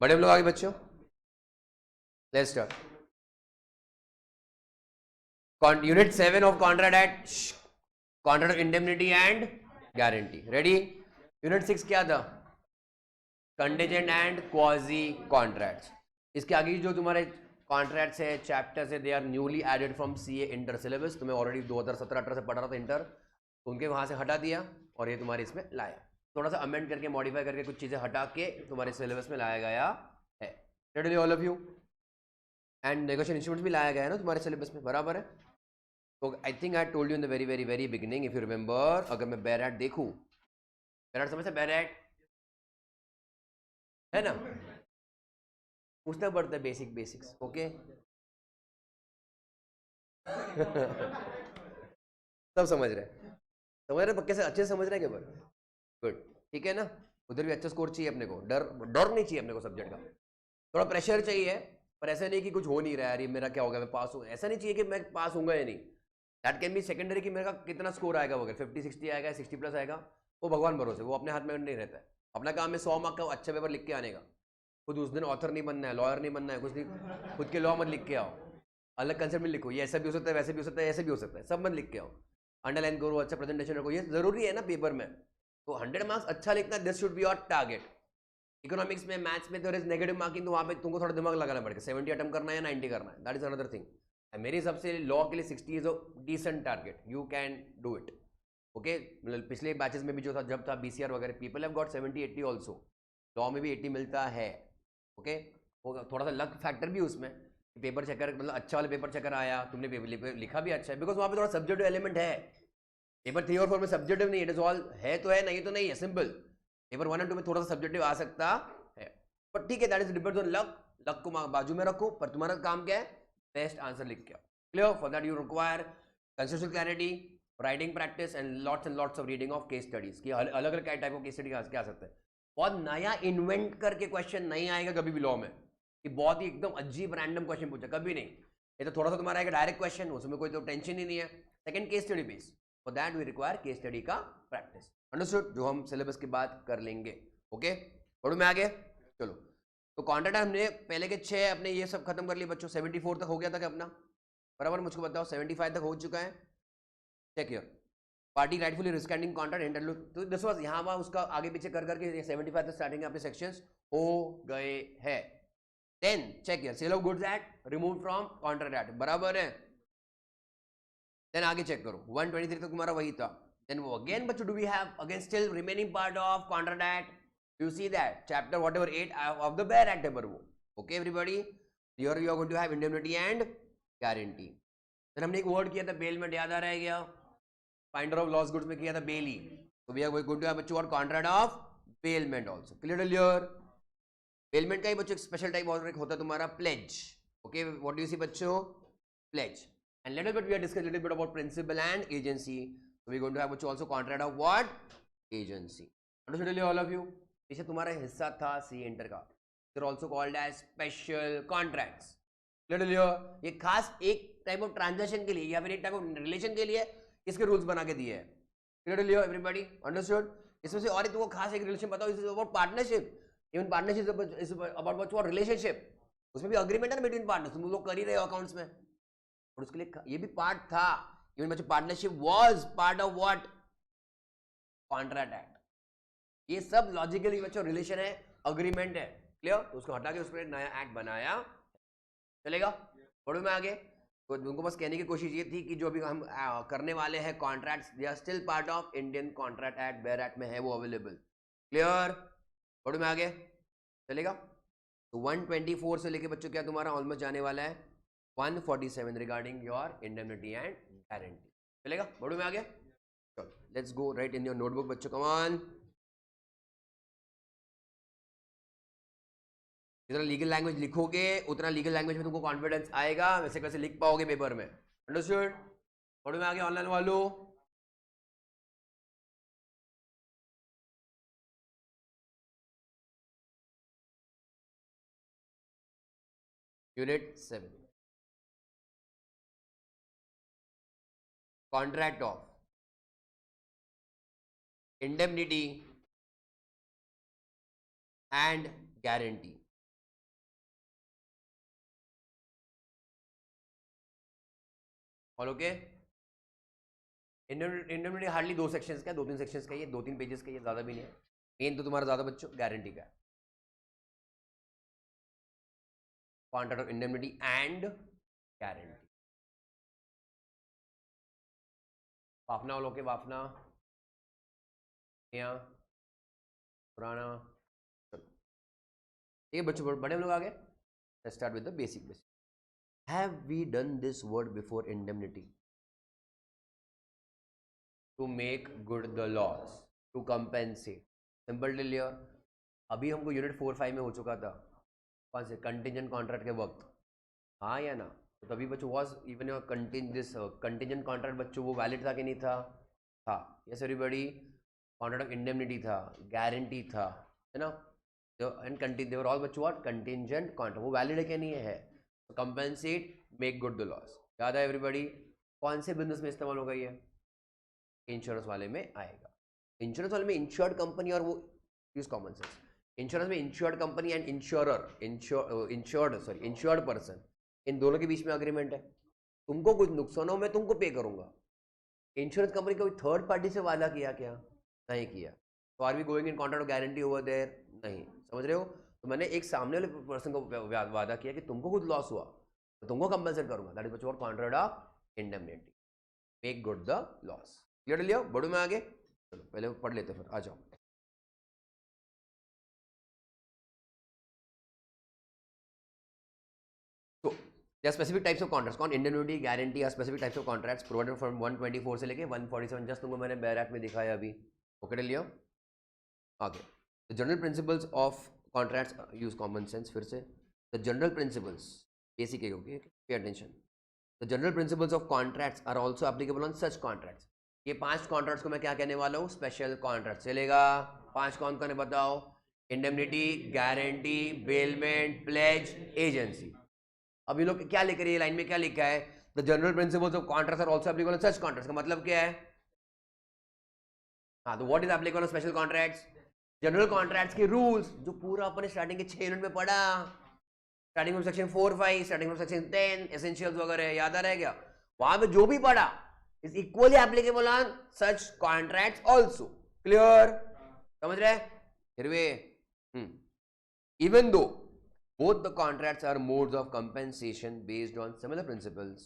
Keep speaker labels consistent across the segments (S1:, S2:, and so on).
S1: बड़े हम लोग आगे बच्चों, let's start. Unit 7 of contract act, contract of indemnity and guarantee. Ready? Unit 6 क्या था? Contingent and quasi contracts. इसके आगे जो तुम्हारे कॉन्ट्रैक्ट्स है, चैप्टर्स है, they are newly added from CA inter syllabus. तुम्हें ऑलरेडी 2017-18 से पढ़ रहा था इंटर, तो उनके वहां से हटा दिया और ये तुम्हारे इसमें लाया, थोड़ा सा अमेंड करके मॉडिफाई करके कुछ चीजें हटा के तुम्हारे सिलेबस में लाया गया है। Ready all of you? And negotiation instruments भी लाया गया है ना तुम्हारे सिलेबस में, बराबर है? तो I think I told you in the very very very beginning, if you remember, अगर मैं बैरेट देखूं, बैरेट समझते? बैरेट है ना, पूछना पड़ता है बेसिक बेसिक्स, ओके। सब समझ रहे पक्के से, अच्छे से समझ रहे हैं क्या? गुड, ठीक है ना। उधर भी अच्छा स्कोर चाहिए अपने को, डर डर नहीं चाहिए अपने को सब्जेक्ट का, थोड़ा प्रेशर चाहिए, पर ऐसा नहीं कि कुछ हो नहीं रहा है, मेरा क्या होगा, मैं पास हूँ, ऐसा नहीं चाहिए कि मैं पास हूँगा या नहीं। दैट कैन बी सेकेंडरी कि मेरा कितना स्कोर आएगा वगैरह, 50-60 आएगा, 60 प्लस आएगा, वो भगवान भरोसे, वो अपने हाथ में नहीं रहता है। अपना काम है 100 मार्क का अच्छा पेपर लिख के आने का। खुद उस दिन ऑथर नहीं बनना है, लॉयर नहीं बनना है, कुछ नहीं, खुद के लॉ मत लिख के आओ, अलग कंसेप्ट में लिखो, ये ऐसा भी हो सकता है, वैसे भी हो सकता है, ऐसे भी हो सकता है, सब मत लिख के आओ, अंडरलाइन करो, अच्छा प्रेजेंटेशन रखो, ये जरूरी है ना पेपर में। तो 100 मार्क्स अच्छा लिखना, this should be your target. Economics में, मैथ्स में तो नेगेटिव मार्किंग, तो वहाँ पे तुमको थोड़ा दिमाग लगाना पड़ेगा, 70 अटेम्प्ट करना है या 90 करना है, दैट इज अनदर थिंग। मेरे हिसाब से लॉ के लिए 60 is a decent target, you can do it, okay. मतलब पिछले बैचेस में भी जो था, जब था बीसीआर वगैरह, people have got 70-80 also, law में भी 80 मिलता है, ओके। थोड़ा सा लक फैक्टर भी उसमें, पेपर चेकर मतलब अच्छा वाला पेपर चेकर आया, तुमने पेपर लिखा भी अच्छा है, बिकॉज वहाँ पे थोड़ा सब्जेक्टिव एलिमेंट है। पेपर 3 और 4 में सब्जेक्टिव नहीं, इट इज ऑल है तो है, नहीं तो नहीं है, सिंपल। पेपर 1 और 2 में थोड़ा सा सब्जेक्टिव आ सकता है, पर ठीक है, that is depends on luck. Luck को बाजू में रखो, पर तुम्हारा काम क्या है, बेस्ट आंसर लिख के आओ। Clear? For that you require conceptual clarity, writing practice and lots of reading of case studies की। अलग अलग टाइप ऑफ केस स्टडी क्या आ सकता है, बहुत नया इन्वेंट करके क्वेश्चन नहीं आएगा कभी भी लॉ में, कि बहुत ही एकदम अजीब रैंडम क्वेश्चन पूछा, कभी नहीं। ये तो थोड़ा सा तुम्हारा आएगा डायरेक्ट क्वेश्चन, उसमें कोई तो टेंशन ही नहीं है। Second, case study base, for that we require case study का प्रैक्टिस, अंडरस्टूड, जो हम सिलेबस की बात कर लेंगे, ओके। बढ़ू मैं आगे, चलो। तो कॉन्ट्रैक्ट हमने पहले के 6 अपने ये सब खत्म कर लिए बच्चों, 74 तक हो गया था क्या अपना, बराबर? मुझको बताओ 75 तक हो चुका है, check here. Party rightfully rescinding contract interview, तो दिस वाज यहाँ वहाँ उसका आगे पीछे कर करके 75 तक स्टार्टिंग आपके सेक्शंस हो गए हैं। 10, check here, sale of goods act remove from contract act, बराबर है। देन आगे चेक करो, 123 तक तुम्हारा वही था। देन वो अगेन बच्चों, do we have again still remaining part of contract act, you see that chapter whatever 8 of the bare act number वो, okay everybody, here you are going to have indemnity and guarantee। then हमने एक word किया था bailment, याद आ रहा है क्या? फाइंडर ऑफ लॉस गुड्स में किया था बेली, तो we are going to have बच्चों और contract of bailment also. Clear? Bailment का ही बच्चों एक स्पेशल टाइप और एक होता है तुम्हारा pledge, okay. What do you see बच्चों? Pledge. And little bit we are discuss little bit about principal and agency, so we are going to have बच्चों also contract of what? Agency। Understood all of you? पीछे तुम्हारा हिस्सा था C inter का, they're also called as special contracts। Little ये खास एक type of transaction के लिए या फिर एक टाइप ऑफ रिलेशन के लिए इसके रूल्स बना के दिए हैं। Little everybody understood? इसमें से और तुमको खास एक रिलेशन बताओ, is about partnership, even partnership is about what? Relationship. उसमें भी अग्रीमेंट है ना बिटवीन पार्टनर्स, तुम लोग कर ही रहे हो अकाउंट्स में, और उसके लिए ये भी पार्ट था। इवन बच्चों partnership was part of what? Contract act. ये सब लॉजिकली बच्चों रिलेशन है, अग्रीमेंट है। क्लियर? तो उसको हटा के उस पर नया एक्ट बनाया, चलेगा? पढ़ो में आगे। तो उनको बस कहने की कोशिश ये थी कि जो भी हम करने वाले हैं contracts, they are still part of Indian contract act, bare act में है वो अवेलेबल। क्लियर? पढ़ो में आगे, चलेगा? तो 124 से लेके बच्चों क्या तुम्हारा ऑलमोस्ट जाने वाला है 147 regarding your indemnity and guarantee, चलेगा? पढ़ो में आगे, चलो let's go right in your notebook बच्चों, कम ऑन। जितना लीगल लैंग्वेज लिखोगे उतना लीगल लैंग्वेज में तुमको कॉन्फिडेंस आएगा, वैसे कैसे लिख पाओगे पेपर में, अंडरस्टूड? पढ़ो में आगे ऑनलाइन वालों। Unit 7, contract of indemnity and guarantee. All okay. Indemnity hardly 2 sections का, 2-3 सेक्शंस का, ये 2-3 पेजेस का, ये ज्यादा भी नहीं है। मेन तो तुम्हारा ज्यादा बच्चों गारंटी का है, contract of indemnity and guarantee. वाफना ऑल ओके, वाफना पुराना, ठीक है बच्चों, बड़े हम लोग आगे। Let's start with the basic. Have we done this word before indemnity? To make good the loss, to compensate, simple clear. अभी हमको यूनिट 4-5 में हो चुका था, कौन से कंटिजेंट कॉन्ट्रैक्ट के वक्त, हाँ या ना? तो तभी बच्चों was even your contingent contract बच्चों वो वैलिड था कि नहीं था? था। Yes everybody. Contract of indemnity था, गारंटी था, है ना? एंड दे वर ऑल बच्चों व्हाट, कंटिजेंट कॉन्ट्रैक्ट, वो वैलिड है क्या नहीं है? Compensate, make good the loss, याद है एवरीबॉडी? कौन से बिजनेस में इस्तेमाल होगा ये? इंश्योरेंस वाले में आएगा। इंश्योरेंस वाले में इंश्योर्ड कंपनी और वो यूज कॉमन सेंस। इंश्योरेंस में insured company and insurer, insured person, इन दोनों के बीच में अग्रीमेंट है। तुमको कुछ नुकसान हो मैं तुमको पे करूंगा। इंश्योरेंस कंपनी कभी थर्ड पार्टी से वादा किया क्या? नहीं किया। तो are we going in contract of guarantee over there? नहीं। समझ रहे हो? तो मैंने एक सामने वाले पर्सन को वादा किया कि तुमको कुछ लॉस हुआ तो तुमको कंपनसेट करूंगा, that is what contract of indemnity, make good the loss. Clear लिया? बढ़ू में आगे, चलो पहले पढ़ लेते फिर आ जाओ। तो there are specific types of contracts, कौन? Indemnity, guarantee are specific types of contracts provided from 124 से लेके 147, जस्ट तुमको मैंने बैरक में दिखाया अभी। ओके लिया? आगे the general principles of contracts, use common sense फिर से। द जनरल प्रिंसिपल्स बेसिक है, okay, pay attention. The general principles of contracts are also applicable on such contracts. ये 5 कॉन्ट्रैक्ट्स को मैं क्या कहने वाला हूँ? Special contract. चलेगा? 5 कौन कौन है बताओ? Indemnity, guarantee, bailment, pledge, agency. अब ये लोग क्या लिख रही है लाइन में, क्या लिखा है? The general principles of contracts are also applicable on such contracts, का मतलब क्या है? हाँ, तो what is applicable on special contracts? General contracts के रूल्स जो पूरा अपने स्टार्टिंग के 6 यूनिट में पढ़ा, starting from section 4-5, starting from section 10, essentials वगैरह, याद आ रहा है क्या? वहां पे जो भी पढ़ा is equally applicable on such contracts also. Clear? समझ रहे? फिर way even though both the contracts are modes of compensation based on similar principles,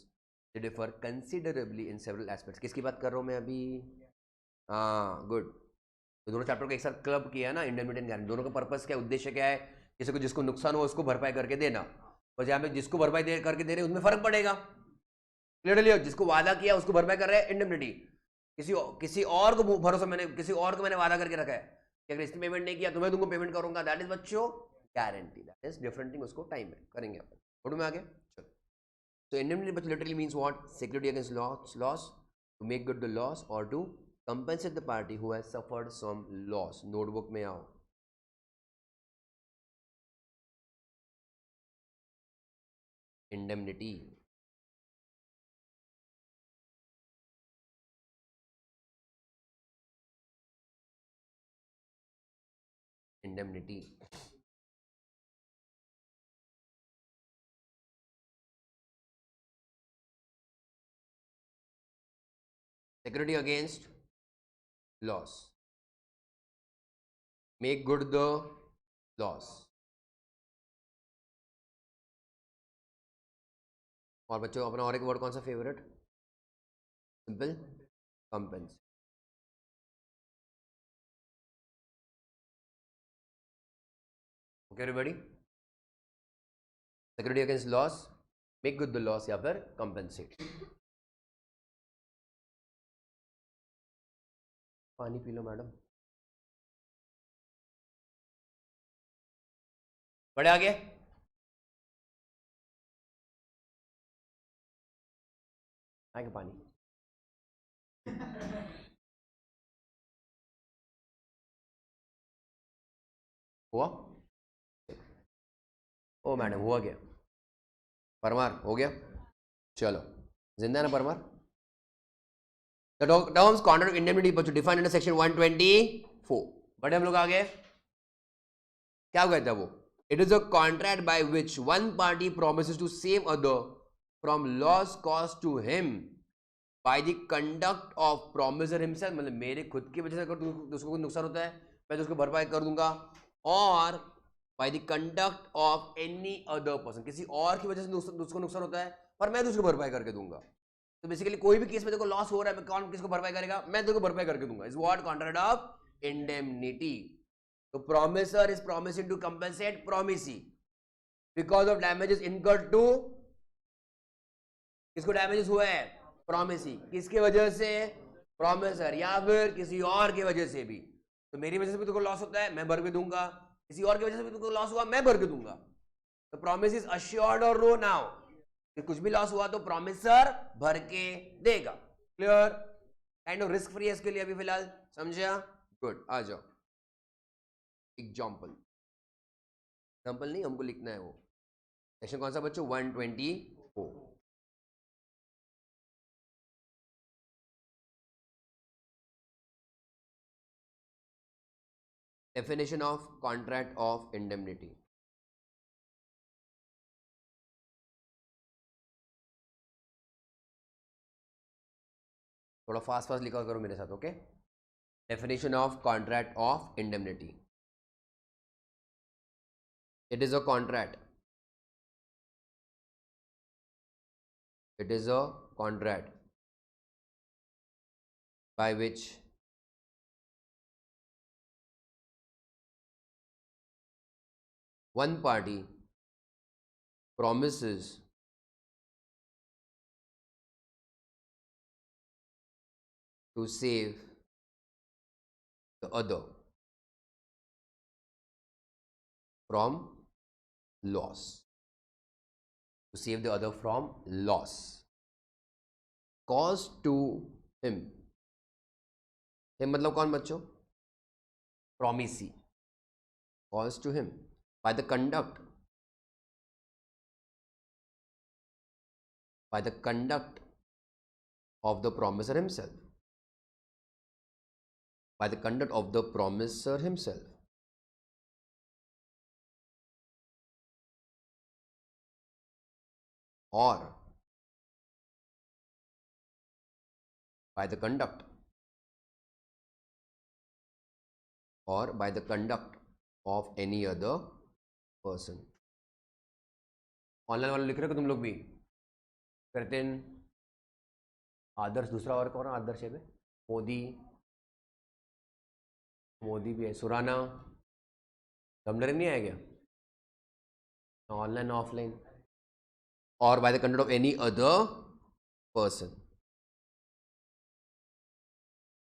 S1: they differ considerably in several aspects। किसकी बात कर रहा हूं मैं अभी? हाँ, गुड। तो दोनों चैप्टर को एक साथ क्लब किया ना, इंडेमनिटी एंड गारंटी। दोनों का पर्पस क्या, उद्देश्य क्या है? किसी को जिसको नुकसान हो उसको भरपाई करके देना, और जहाँ पे जिसको भरपाई करके दे रहे हैं उसमें फर्क पड़ेगा। क्लियरली? जिसको वादा किया उसको भरपाई कर रहे हैं इंडेमनिटी, किसी और को भरोसा, मैंने किसी और को मैंने वादा करके रखा है कि अगर इसने पेमेंट नहीं किया तो मैं तुमको पेमेंट करूंगा, दैट इज बच्चों guarantee. That is different thing, उसको टाइम में करेंगे अपन। फोटो में आगे चलो। तो इंडेमनिटी बच्चों literally means what? Security against loss, to make good the loss और to compensate the party who has suffered some loss। Notebook में आओ। Indemnity, indemnity security against loss, make good the loss. और बच्चों अपना और एक word कौन सा favourite? Simple, compense. Okay everybody? Security against loss, make good the loss या फिर कंपेंसेट। पानी पी लो मैडम। बड़े आगे आएगा पानी। हुआ? ओ मैडम हुआ क्या? परमार हो गया? चलो, जिंदा है ना Parmar? The terms contract of indemnity but defined under section 124। बड़े हम लोग आगे क्या कहता है वो? It is a contract by which one party promises to save other from loss caused to him by the conduct of promiser himself, मतलब मेरे खुद की वजह से अगर उसको कोई नुकसान होता है मैं तो उसको भरपाई कर दूंगा, और by the conduct of any other person, किसी और की वजह से उसको नुकसान होता है पर मैं तो उसको भरपाई करके दूंगा। तो बेसिकली कोई भी केस में देखो लॉस हो रहा है, मैं कौन किसको भरपाई करेगा, मैं तो भरपाई करके दूंगा। Is what contract of indemnity. तो promisor is promising to compensate promisee because of damages incurred to, किसको डैमेजेस हुआ है, प्रॉमिसी, किसके वजह से, प्रॉमिसर, या फिर किसी और की वजह से भी। तो मेरी वजह से भी तुमको लॉस होता है मैं भर के दूंगा, किसी और की वजह से भी तुमको लॉस हुआ मैं भर के दूंगा। तो प्रॉमिस इज अश्योर्ड और नो नाउ, कुछ भी लॉस हुआ तो प्रॉमिसर भर के देगा। Clear, kind of risk free है इसके लिए अभी फिलहाल, समझा? गुड, आ जाओ एग्जाम्पल। एग्जाम्पल नहीं हमको लिखना है वो सेक्शन कौन सा बच्चों, 124। Definition of contract of indemnity. थोड़ा फास्ट फास्ट लिखा करो मेरे साथ, okay? Definition of contract of indemnity. It is a contract. It is a contract by which one party promises to save the other from loss. To save the other from loss caused to him. him मतलब कौन बच्चों, promisee. Caused to him by the conduct of the promiser himself, by the conduct of the promiser himself, or by the conduct of any other person. Online वाले लिख रहे हो तुम लोग भी करते हैं। आदर्श, दूसरा और कौन आदर्श है, मोदी भी है, सुराना, दमडर नहीं आया क्या, ऑनलाइन ऑफलाइन, और by the conduct of any other person.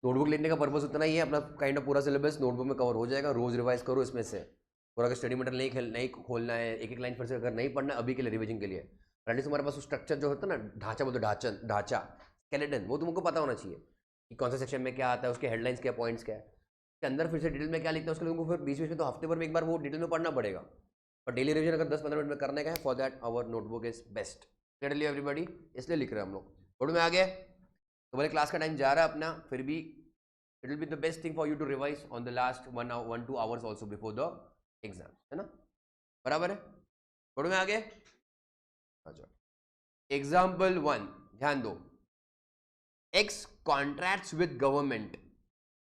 S1: Notebook लिखने का पर्पस उतना ही है, अपना काइंड ऑफ पूरा सिलेबस नोटबुक में कवर हो जाएगा, रोज रिवाइज करो इसमें से पूरा का स्टडी मटेरियल नहीं खोलना है, एक एक लाइन फिर से अगर नहीं पढ़ना अभी के लिए रिविजन के लिए। एटलीस्ट तुम्हारे पास स्ट्रक्चर जो होता है ना, ढांचा बोलते ढांचा स्केलेटन, वो तुमको पता होना चाहिए कि कौन सा सेक्शन में क्या आता है, उसके हेडलाइंस क्या, पॉइंट्स क्या है, उसके अंदर फिर से डिटेल में क्या लिखते हैं, उसके लिए तुमको फिर बीच में तो हफ्ते भर में एक बार वो डिटेल में पढ़ना पड़ेगा। और डेली रिविजन अगर 10-15 मिनट में करने का है, for that our notebook is best. Clearly everybody, इसलिए लिख रहे हैं हम लोग। बोर्ड में आ गए तो बोले क्लास का टाइम जा रहा है अपना, फिर भी it will be the best thing for you to revise on the last 1-2 hours also before the exam, है ना, बराबर है? बोर्ड में आ गए, अच्छा। एग्जाम्पल 1 ध्यान दो, एक्स कॉन्ट्रैक्ट्स विद गवर्नमेंट,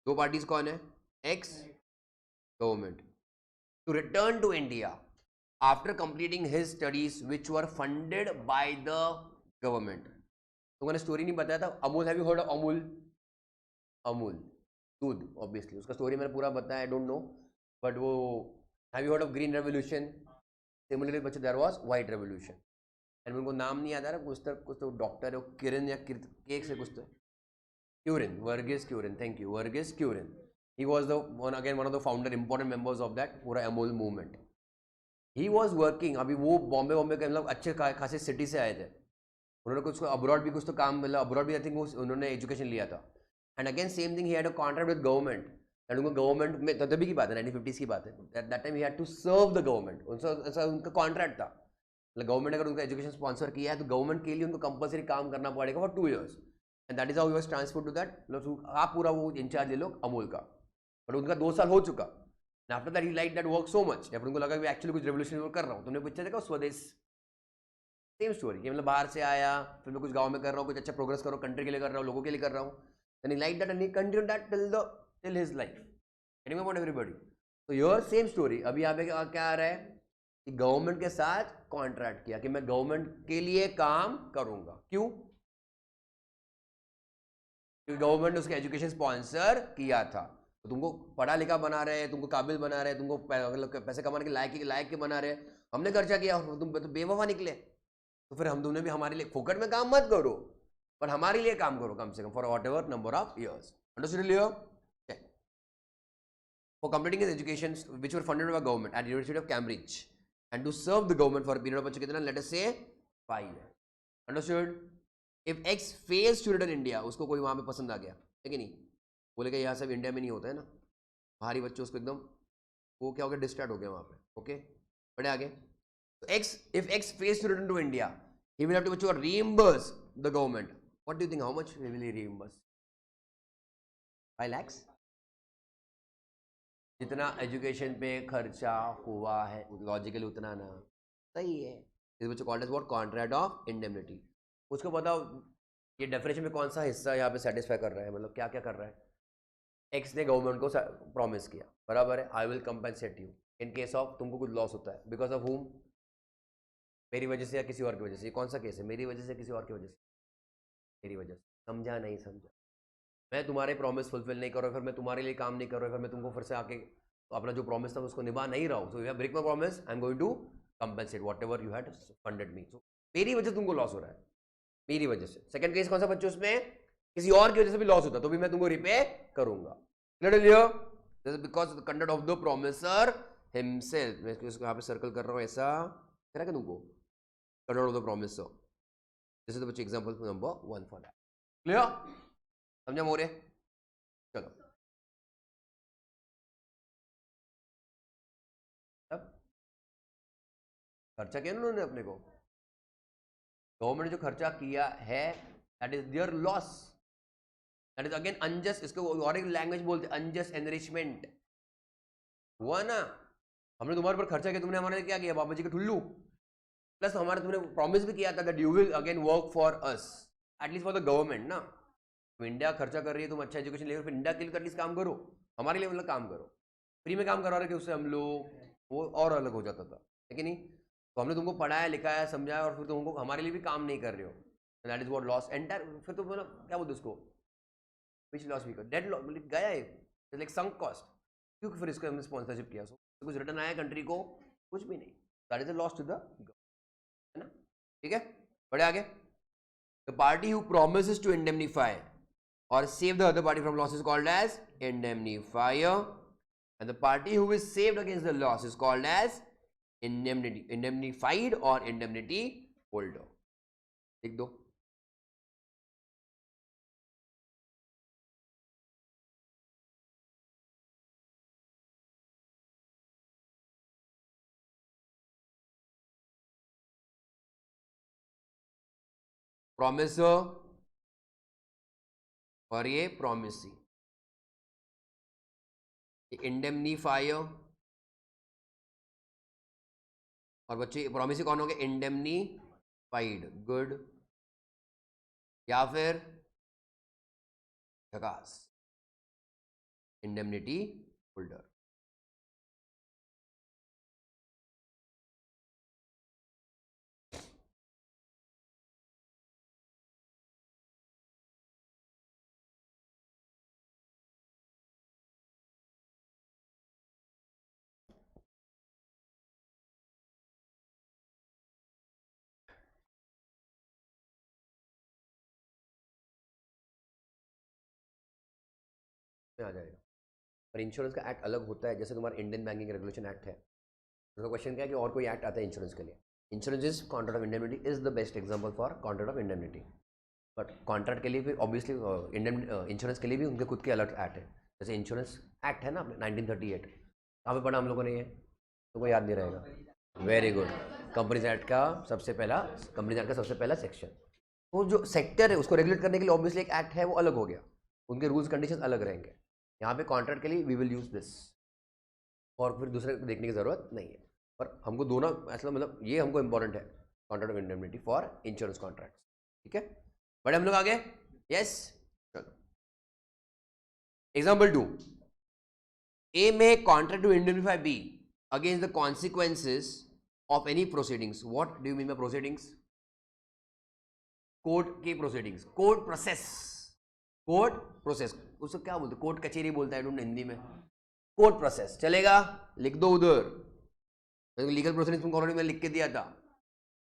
S1: दो पार्टीज कौन है, X government, to return to India after completing his studies which were funded by the government. तो मैंने स्टोरी नहीं बताया था, Amul, have you heard of Amul दूध, ऑब्वियसली उसका स्टोरी मैंने पूरा बताया, आई डोंट नो, बट वो have you heard of green revolution, similarly बच्चे there was white revolution, and उनको नाम नहीं याद आ रहा, कुछ तो डॉक्टर है वो, किरण या केक से कुछ तो, Kurien, Verghese Kurien, thank you, Verghese Kurien, he was the one of the founder important members of that पूरा Amul movement. He was working, अभी वो बॉम्बे के मतलब अच्छे खासे सिटी से आए थे, उन्होंने कुछ अब्रॉड भी कुछ तो काम, मतलब अब्रॉड भी आई थिंक उन्होंने एजुकेशन लिया था, and again same thing, he had a contract with government, एंड उनको गवर्नमेंट में तभी की बात है, 1950s की बात है, that time he had to serve the government, उनका कॉन्ट्रैक्ट था, मतलब गवर्नमेंट अगर उनका एजुकेशन स्पॉन्सर किया है तो गवर्नमेंट के लिए उनको कंपलसरी काम करना पड़ेगा for 2 years, and that is how he was transferred to that, मतलब आप पूरा वो इंचार्ज ले लो अमूल का, बट उनका 2 साल हो चुका, after that he like that work so much, जब उनको लगा कि एक्चुअली कुछ रेवोल्यूशन कर रहा हूँ, तुमने पिक्चर देखा स्वदेश, सेम स्टोरी कि मतलब बाहर से आया, फिर मैं कुछ गांव में कर रहा हूँ, कुछ अच्छा प्रोग्रेस कर रहा हूँ, कंट्री के लिए कर रहा हूँ, लोगों के लिए कर रहा हूँ, and he like that and he continue that till his life, anyway about everybody. तो योर सेम स्टोरी। अभी यहाँ पे क्या आ रहा है कि गवर्नमेंट के साथ कॉन्ट्रैक्ट किया कि मैं गवर्नमेंट के लिए काम करूंगा। क्यों? क्योंकि गवर्नमेंट ने उसका एजुकेशन स्पॉन्सर किया था। तो तुमको पढ़ा लिखा बना रहे हैं, तुमको काबिल बना रहे हैं, तुमको पैसे कमाने के लायक के बना रहे हैं, हमने खर्चा किया, तुम तो बेवफा निकले। तो फिर हम तुमने भी हमारे लिए फोकट में काम मत करो, पर हमारे लिए काम करो कम से come for what ever number of years. Understood Leo? For completing his education, which were funded by government at University of Cambridge, and to serve the government for a period of कितना, let us say 5 years. Understood? If X fails to return India, उसको कोई वहाँ पे पसंद आ गया है कि नहीं, बोलेगा यहाँ सब इंडिया में नहीं होता है ना, बाहरी बच्चे उसको एकदम वो क्या हो गया, डिस्ट्रैक्ट हो गया वहाँ पे। ओके, बढ़े आगे। तो if X fails to return to India, he will have to reimburse the government. What do you think? How much he will reimburse? 5 lakhs? जितना एजुकेशन पे खर्चा हुआ है लॉजिकली उतना ना, सही है। इस बच्चे called as what, contract of indemnity. उसको बताओ ये डेफिनेशन में कौन सा हिस्सा यहाँ पे सेटिस्फाई कर रहा है, मतलब क्या क्या कर रहा है। एक्स ने गवर्नमेंट को प्रॉमिस किया, बराबर है, आई will compensate you in case of तुमको कुछ लॉस होता है, बिकॉज ऑफ हुम, मेरी वजह से या किसी और की वजह से। ये कौन सा केस है, मेरी वजह से किसी और की वजह से, मेरी वजह से। समझा नहीं समझा? मैं तुम्हारे प्रॉमिस फुलफिल नहीं कर रहा, फिर मैं तुम्हारे लिए काम नहीं कर रहा, फिर मैं तुमको फिर से आके तो अपना जो प्रॉमिस था उसको निभा नहीं रहा हूँ, so you have break my promise, I am going to compensate whatever you had funded me. So मेरी वजह से तुमको लॉस हो रहा है, मेरी वजह से। सेकंड केस कौन सा बच्चों, उसमें किसी और की वजह से भी लॉस होता तो भी मैं तुमको रिपे करूंगा। Clear? This is because the conduct of the promiser himself. मैं इसको यहाँ पे सर्कल कर रहा हूँ, ऐसा कह रहा है तुमको, conduct of the promisor. This is the बच्चे example number 1 for that. Clear? समझा मोरे? चलो अब खर्चा किया उन्होंने अपने को, गवर्नमेंट ने जो खर्चा किया है that is there loss, that is again unjust. इसको और एक लैंग्वेज बोलते हैं अनजस्ट एनरिचमेंट। हुआ ना, हमने तुम्हारे पर खर्चा किया, तुमने हमारे लिए क्या किया, बाबा जी के ठुल्लू। प्लस हमारे तुमने प्रॉमिस भी किया था that you will again work for us, at least for the government ना। तो इंडिया खर्चा कर रही है, तुम अच्छा एजुकेशन ले, फिर इंडिया के लिए एटलीस्ट काम करो, हमारे लिए मतलब काम करो। फ्री में काम करवा रहे थे उससे हम लोग, वो और अलग हो जाता था, है कि नहीं? तो हमने तुमको पढ़ाया लिखाया समझाया और फिर तुमको हमारे लिए भी काम नहीं कर रहे हो, that is what loss entire. फिर तो मतलब क्या बोलते उसको, विच लॉस वी कर, डेड लॉस, मतलब गया है, लाइक संक कॉस्ट। क्योंकि फिर इसको हमने स्पॉन्सरशिप किया, सो कुछ रिटर्न आया कंट्री को, कुछ भी नहीं, that is a loss to the, है ना? ठीक है, बढ़े आगे। The party who promises to indemnify or save the other party from loss is called as indemnifier, and the party who is saved against the loss is called as indemnified or indemnity holder. लिख दो। promiser और ये promisee, indemnifier और बच्चे promisee कौन हो गए, indemnified, good, या फिर झकास, indemnity holder। आ जाएगा, पर इंश्योरेंस का एक्ट अलग होता है, जैसे तुम्हारा इंडियन बैंकिंग रेगुलेशन एक्ट है। तो क्वेश्चन क्या है कि और कोई एक्ट आता है इंश्योरेंस के लिए, insurance is contract of indemnity is the best example for contract of indemnity. But contract के लिए भी ऑब्वियसली इंश्योरेंस के लिए भी उनके खुद के अलग एक्ट है, जैसे इंश्योरेंस एक्ट है ना अपने 1938, कहाँ पे पढ़ा हम लोगों ने, ये तुमको याद नहीं रहेगा। वेरी गुड, कंपनीज एक्ट का सबसे पहला सेक्शन। वो जो सेक्टर है उसको रेगुलेट करने के लिए ऑब्वियसली एक एक्ट है, वो अलग हो गया, उनके रूल्स कंडीशन अलग रहेंगे। यहाँ पे कॉन्ट्रैक्ट के लिए वी विल यूज दिस, और फिर दूसरे देखने की ज़रूरत नहीं है। पर हमको दोनों ऐसा मतलब ये हमको इंपॉर्टेंट है contract of indemnity for insurance contract, ठीक है। बड़े हम लोग आगे, यस। चलो एग्जाम्पल 2, ए में contract to indemnify B against the consequences of any proceedings. What do you mean by proceedings? Court की proceedings, court process, court process, उसको क्या बोलते हैं? कोर्ट कचेरी बोलता है हिंदी में, कोर्ट प्रोसेस चलेगा, लिख दो उधर। लीगल प्रोसीडिंग्स तुमको ऑलरेडी मैं लिख के दिया था,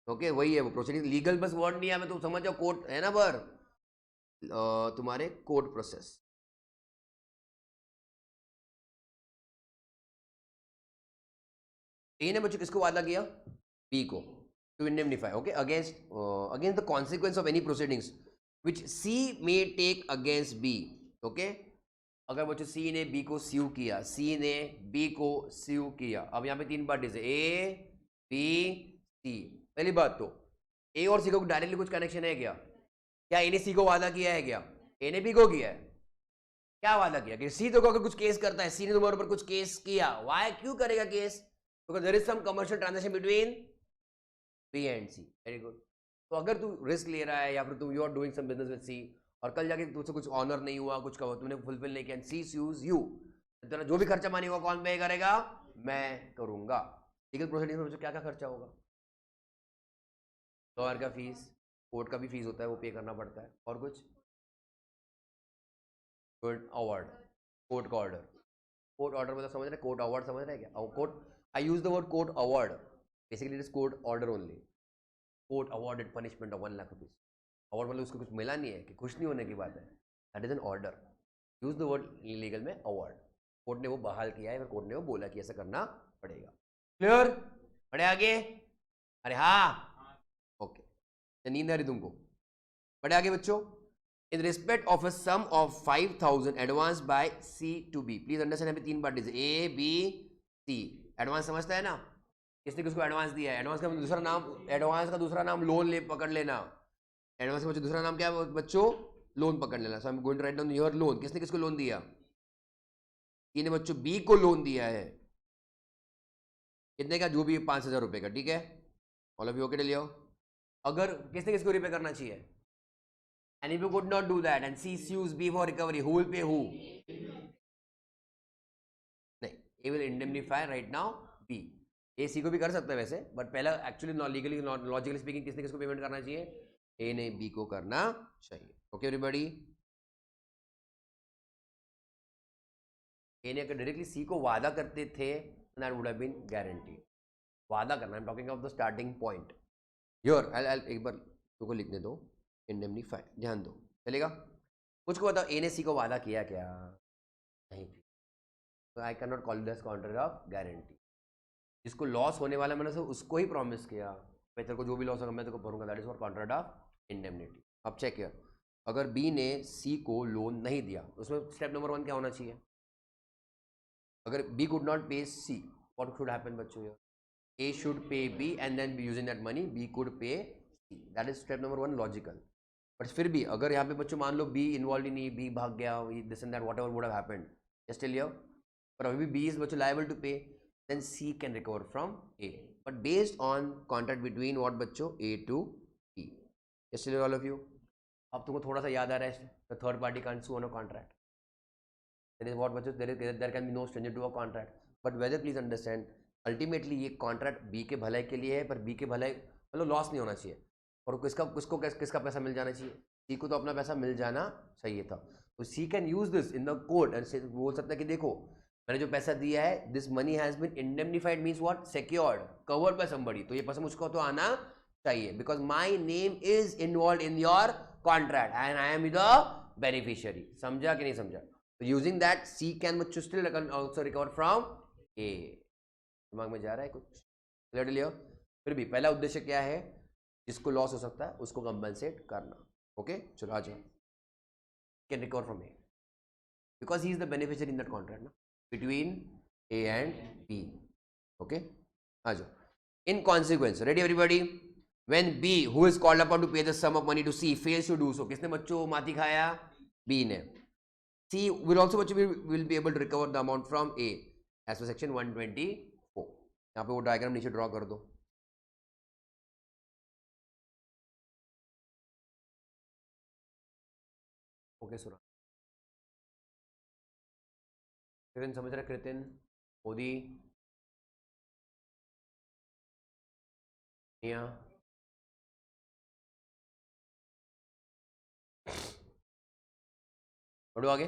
S1: ओके वही है वो प्रोसीडिंग। लीगल बस वर्ड नहीं है, मैं तो समझ जाओ, कोर्ट है ना पर तुम्हारे कोर्ट प्रोसेस। ए ने बच्चों किसको वादा किया? बी को, to indemnify, okay, against the consequence of any proceedings which C may take against B, okay. अगर बच्चों सी ने बी को स्यू किया, सी ने बी को स्यू किया, अब यहाँ पे 3 पार्टीज है, ए बी सी। पहली बात तो ए और सी को डायरेक्टली कुछ कनेक्शन है क्या? क्या ए ने सी को वादा किया है क्या? ए ने बी को किया है, क्या वादा किया कि सी तो अगर कुछ केस करता है, सी ने तुम्हारे ऊपर कुछ केस किया, वाई, क्यों करेगा case? Because there is some commercial transaction between B and C. Very good. तो अगर तू रिस्क ले रहा है या फिर तू you are doing some business with C और कल जाके तुझसे कुछ ऑनर नहीं हुआ, कुछ कहो तूने फुलफिल नहीं किया, सी स्यूज यू, तेरा जो भी खर्चा मानी होगा कौन पे करेगा? मैं करूंगा। लीगल प्रोसीडिंग में क्या क्या खर्चा होगा? लॉयर का फीस, कोर्ट का भी फीस होता है, वो पे करना पड़ता है, और कुछ कोर्ट अवार्ड, कोर्ट का ऑर्डर, कोर्ट ऑर्डर मतलब समझ रहे, कोर्ट अवार्ड समझ रहे क्या? Court, I use the word court award, basically it is court order only. Court awarded punishment of 1 lakh rupees. Award मतलब उसको कुछ मिला नहीं है कि खुश नहीं होने की बात है, that is an order. Use the word legal में अवार्ड। कोर्ट ने वो बहाल किया है, फिर कोर्ट ने वो बोला कि ऐसा करना पड़ेगा। क्लियर? बढ़े आगे? अरे हाँ, ओके, नींद आ रही तुमको? बढ़े आगे बच्चों। In respect of a sum of 5,000 advance by C to B, please understand, यहाँ पे 3 parties, A B C. Advance समझता है ना? किसने किसको एडवांस दिया है? एडवांस का दूसरा नाम, एडवांस का दूसरा नाम लोन ले, पकड़ लेना। एडवांस का बच्चों दूसरा नाम क्या है बच्चों? लोन पकड़ लेना। So I am going to write down your loan. किसने किसको लोन दिया? इन्हें बच्चों बी को लोन दिया है, कितने का? जो भी 5,000 रुपए का, ठीक है। All of you okay? Leo. अगर किसने किसको रिपे करना चाहिए? And if you could not do that and C sues B for recovery, who will pay who? नहीं, A will indemnify right now B। A C को भी कर सकता है वैसे, बट पहला एक्चुअली लीगली लॉजिकली स्पीकिंग किसने किसको पेमेंट करना चाहिए? A ने B को करना चाहिए। Okay everybody? A ने अगर डायरेक्टली C को वादा करते थे, that would have been guarantee. वादा करना, I am talking of the starting point here. एक बार तुमको लिखने दो, इंडेमनिफाई, ध्यान दो, चलेगा? मुझको बताओ, ए ने सी को वादा किया क्या? नहीं। तो I can not call this contract of guarantee. जिसको लॉस होने वाला मैंने उसको ही प्रॉमिस किया, मैं तेरे को जो भी लॉस होगा मैं तेरे को भरूंगा, that is for contract of indemnity. अब चेक किया, अगर बी ने सी को लोन नहीं दिया, उसमें स्टेप नंबर 1 क्या होना चाहिए? अगर बी कुड नॉट पे सी, व्हाट शुड हैपन बच्चों? A should pay B and then B using that money B could pay C, that is step number 1 logical. But फिर भी अगर यहाँ पे बच्चों मान लो बी इन्वॉल्व ही नहीं, बी भाग गया, this and that whatever would have happened, just tell you, पर अभी बी इज बच्चों liable to pay, then C can recover from A, but based on contract between what बच्चों? A to B. Just tell all of you. अब तुमको थोड़ा सा याद आ रहा है, the third party can't sue on a contract, there is what बच्चों? There can be no stranger to a contract, but whether please understand, ultimately ये कॉन्ट्रैक्ट बी के भलाई के लिए है, पर बी के भलाई मतलब लॉस नहीं होना चाहिए। और किसका पैसा मिल जाना चाहिए? सी को तो अपना पैसा मिल जाना चाहिए था। तो C can use this in the court and बोल सकता है कि देखो मैंने जो पैसा दिया है, this money has been indemnified, means what? Secured, covered by somebody, तो ये पैसा मुझको तो आना चाहिए, because my name is involve in your contract and I am the beneficiary. समझा कि नहीं समझा? तो using that C can still also recover from A. दिमाग में जा रहा है कुछ? Clear Leo? फिर भी पहला उद्देश्य क्या है? जिसको लॉस हो सकता है उसको कंपनसेट करना। ओके चलो आ जाओ, can recover from A because he is the beneficiary in that contract ना, between A and B. Okay आ जाओ। In consequence, ready everybody, when B who is called upon to pay the sum of money to C fails to do so, किसने बच्चों माती खाया? B ने। C will also बच्चों will be able to recover the amount from A as per section 124। यहाँ पे वो diagram नीचे ड्रॉ कर दो। ओके सुना, कृतिन समझ रहे, कृतिन, मोदी, निया, बढ़ो आगे।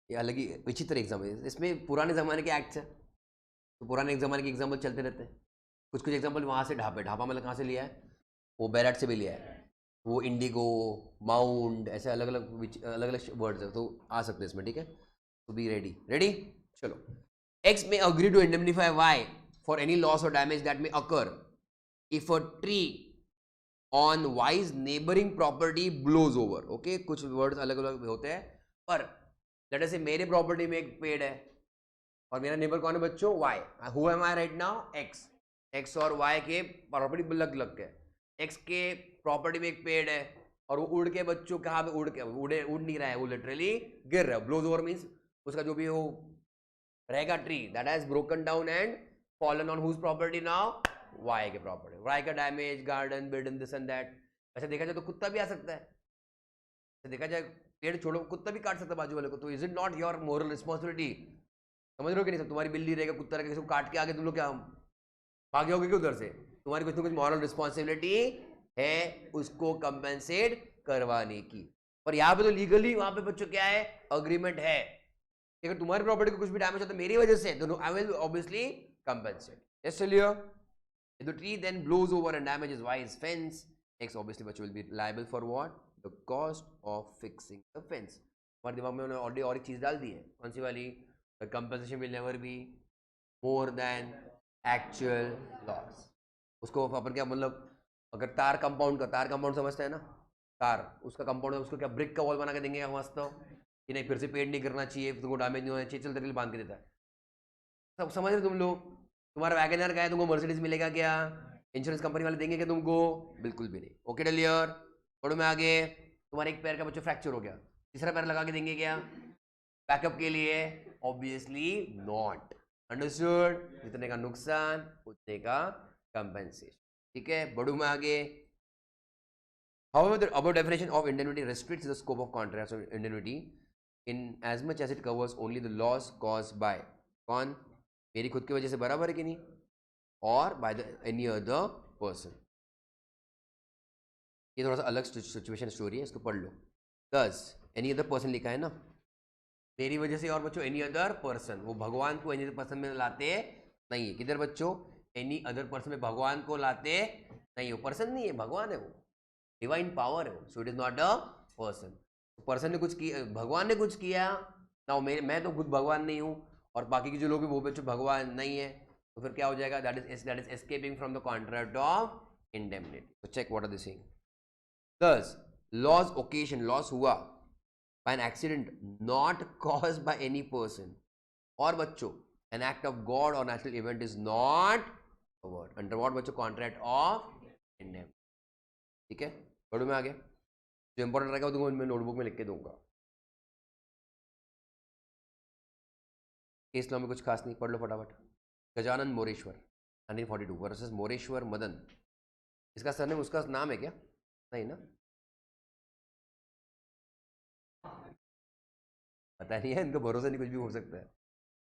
S1: ये अलग ही विचित्र एग्जाम है, इसमें पुराने जमाने के एक्ट्स है, तो पुराने जमाने के एग्जाम्पल चलते रहते हैं। कुछ कुछ एग्जाम्पल वहाँ से ढापे, ढापा मतलब कहाँ से लिया है, वो बैराट से भी लिया है, वो इंडिगो, माउंट, ऐसे अलग अलग वर्ड्स है, तो आ सकते हैं इसमें, ठीक है। तो बी रेडी, रेडी, चलो। X may agree to indemnify Y for any loss or damage that may occur if a tree on Y's neighbouring property blows over. Okay, कुछ वर्ड्स अलग अलग होते हैं, पर जैसे से मेरे प्रॉपर्टी में एक पेड़ है और मेरा नेबर कौन है बच्चों, Y. Who am I right now, X. X और वाई के प्रॉपर्टी अलग अलग है। एक्स के प्रॉपर्टी में एक पेड़ है और वो उड़ के बच्चों कहाँ पे उड़ नहीं रहा है, वो लिटरली गिर रहा है। ब्लोज ओवर मीन्स उसका जो भी वो रहेगा tree that has broken down and fallen on whose property now, Y के प्रॉपर्टी। वाई का damage, garden, building, this and that. ऐसा देखा जाए तो कुत्ता भी आ सकता है, देखा जाए पेड़ छोड़ो, कुत्ता भी काट सकता है बाजू वाले को, तो is it not your moral responsibility? समझ रहे हो कि नहीं? सब तुम्हारी बिल्ली रहेगा, कुत्ता रहेगा, किसी को काट के आगे तुम लोग क्या भागे होगे कि उधर से? तुम्हारी कुछ ना कुछ मॉरल रिस्पॉन्सिबिलिटी है उसको कंपेंसेट करवाने की। पर यहाँ पे तो लीगली वहां पे बच्चों क्या है, अग्रीमेंट है। अगर तुम्हारी प्रॉपर्टी को कुछ भी डैमेज होता है मेरी वजह से, तो I will obviously compensate. Yes चलिए, if the tree then blows over and damages Y's fence, X obviously बच्चों will be liable for what? The cost of fixing the fence. हमारे दिमाग में उन्होंने ऑलरेडी और एक चीज डाल दी है, कौन सी वाली? The compensation will never be more than actual loss. उसको अपन क्या मतलब, अगर तार कंपाउंड समझते हैं ना, तार उसका कंपाउंड है, उसको क्या ब्रिक का वॉल बना के देंगे क्या मस्त हो कि नहीं, फिर से पेड़ नहीं करना चाहिए, तुमको डैमेज नहीं होना चाहिए, चल तेरे लिए बांध के देता है। सब समझ रहे तुम लोग? तुम्हारा वैगनर का है, तुमको मर्सिडीज मिलेगा क्या? इंश्योरेंस कंपनी वाले देंगे क्या तुमको? बिल्कुल भी नहीं। ओके डियर, पढ़ो में आगे। तुम्हारे एक पैर का बच्चों फ्रैक्चर हो गया, तीसरा पैर लगा के देंगे क्या बैकअप के लिए? Obviously not. अंडरस्टूड? जितने का नुकसान उतने का कंपेंसेशन, ठीक है। बढ़ू में आगे। However, the above definition of indemnity restricts the scope of contracts of indemnity in as much as it covers only the loss caused by कौन? मेरी खुद की वजह से बराबर है कि नहीं, और by the any other person. ये थोड़ा सा अलग सिचुएशन स्टोरी है, इसको पढ़ लो। दस एनी अदर पर्सन लिखा है ना, मेरी वजह से, और बच्चों एनी अदर पर्सन, वो भगवान को एनी अदर पर्सन में लाते नहीं है। किधर बच्चों? एनी अदर पर्सन में भगवान को लाते नहीं हो, पर्सन नहीं है, भगवान है, वो डिवाइन पावर है वो, so it is not a person. Person ने कुछ किया, भगवान ने कुछ किया ना, मैं तो खुद भगवान नहीं हूँ, और बाकी के जो लोग हैं वो बच्चों भगवान नहीं है, तो फिर क्या हो जाएगा? That is escaping from the contract of indemnity. तो check what are they saying. Thus loss occasion, loss हुआ by an accident not caused by any person, और बच्चों an act of God or natural event is not covered under what बच्चों? Contract of indemnity, ठीक है। पढ़ो में आगे, जो इंपॉर्टेंट रहेगा वो मैं नोटबुक में लिख के दूंगा। केस लॉ में कुछ खास नहीं, पढ़ लो फटाफट। गजानन मोरेश्वर 1942 वर्सेस मोरेश्वर मदन। इसका सरनेम उसका नाम है क्या? नहीं ना, पता नहीं है, इनको भरोसा नहीं, कुछ भी हो सकता है।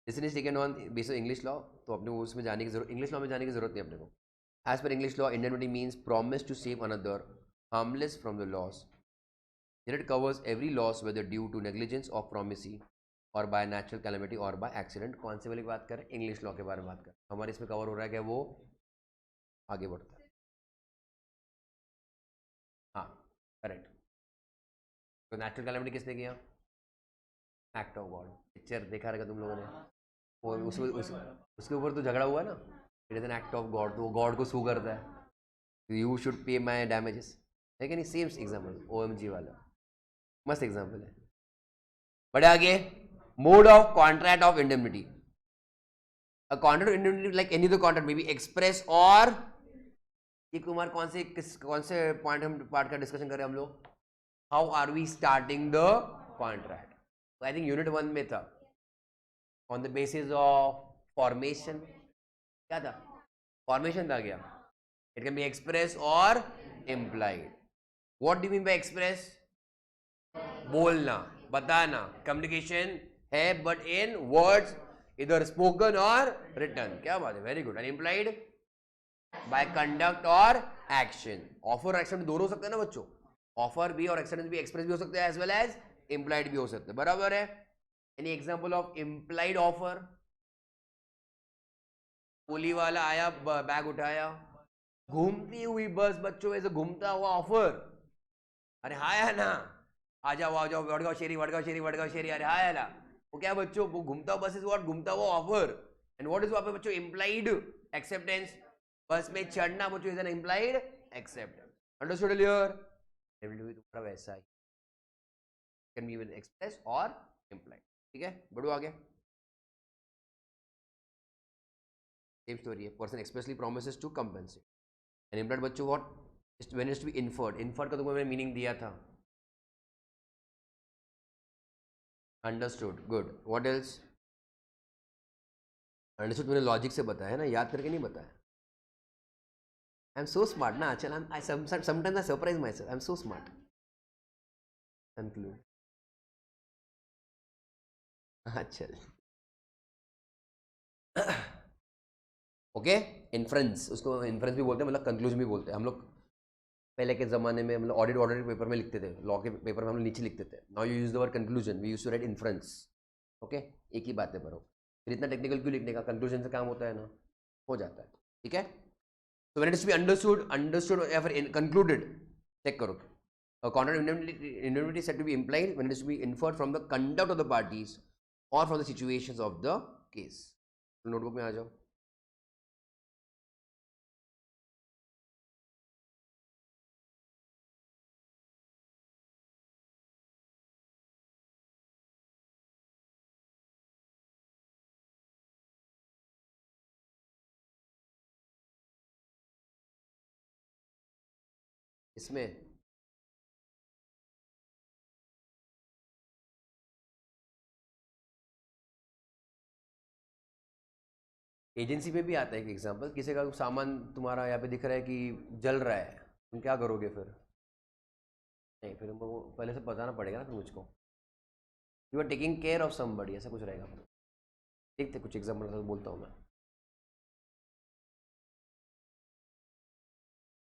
S1: इसलिए taken on base of English law, तो अपने को उसमें जाने की जरूरत, इंग्लिश लॉ में जाने की जरूरत नहीं अपने को। As per English law, indemnity means promise to save another harmless from the loss. It covers every loss whether due to negligence of promisee और बाय नेचुरल कैलेमिटी और बाय एक्सीडेंट। कौन से वाली बात करें? इंग्लिश लॉ के बारे में बात करें। हमारे इसमें कवर हो रहा है क्या वो? आगे बढ़ता है, हाँ करेक्ट। तो नेचुरल कैलेमिटी किसने किया? Act of God. पिक्चर देखा रहेगा तुम लोगों ने, और उसके ऊपर तो झगड़ा हुआ ना, it is an act of God, तो वो गॉड को सू करता है, you should pay my damages, है कि नहीं? सेम एग्जाम्पल OMG वाला, मस्त एग्जाम्पल है। बड़े आगे, mode of contract of indemnity. A contract of indemnity like any other contract may be express और, ये कुमार कौन से पॉइंट हम पार्ट का डिस्कशन करें हम लोग? How are we starting the contract? I think unit 1 में था, on the basis of formation. क्या था? फॉर्मेशन था क्या? इट कैन बी एक्सप्रेस और implied. What do mean by express? बोलना, बताना, कम्युनिकेशन है बट इन वर्ड्स, इधर स्पोकन और रिटन. क्या बात है, very good. And implied by conduct और एक्शन. ऑफर और एक्शन दोनों हो सकते हैं ना बच्चों. ऑफर भी और एक्सेप्टेंस भी, एक्सप्रेस भी हो सकते हैं एज वेल एज इम्प्लाइड भी हो सकते हैं. बराबर है. Any example of implied offer? पुली वाला आया, बैग उठाया. घूमती हुई बस बच्चों, ऐसे घूमता हुआ ऑफर. अरे हाय ना, आ जाओ वडगांव शेरी वडगांव शेरी वडगांव शेरी. अरे हाय ना, वो क्या बच्चों, वो घूमता हुआ बस इज व्हाट, घूमता हुआ ऑफर. एंड व्हाट इज वहां पे बच्चों? Implied acceptance. बस में चढ़ना बच्चों is an implied acceptance. Understood here? तुम्हारा वैसा ही कैन बी इवन एक्सप्रेस और इम्प्लाइड. ठीक है, बढ़ो आगे. सेम स्टोरी है. Person expressly promises to compensate. And implied बच्चों what, when is to be inferred. Inferred का तुमको मैंने मीनिंग दिया था. Understood, good. What else? Understood मैंने लॉजिक से बताया है ना, याद करके नहीं बताया. आई एम सो स्मार्ट ना. चल I sometimes I surprise my self. I am so smart. Conclude. अच्छा. ओके. इन्फ्रेंस, उसको इन्फ्रेंस भी बोलते हैं, मतलब कंक्लूजन भी बोलते हैं. हम लोग पहले के ज़माने में मतलब ऑडिट पेपर में लिखते थे, लॉ के पेपर में हम लोग नीचे लिखते थे. Now you use the word conclusion, we use to write inference. Okay, एक ही बात है पर फिर इतना टेक्निकल क्यों लिखने का? कंक्लूजन से काम होता है ना, हो जाता है. ठीक है. So when it is to be understood या फिर concluded, check करो. A contract indemnity is said to be implied when it is to be inferred from the conduct of the parties or from the situations of the case. Notebook में आ जाओ. इसमें agency में भी आता है एक example. किसी का सामान तुम्हारा यहाँ पे दिख रहा है कि जल रहा है, तुम क्या करोगे फिर? नहीं, फिर तुमको पहले से बताना पड़ेगा ना फिर मुझको. You are taking care of somebody, ऐसा कुछ रहेगा. देखते कुछ एग्जाम्पल बोलता हूँ मैं.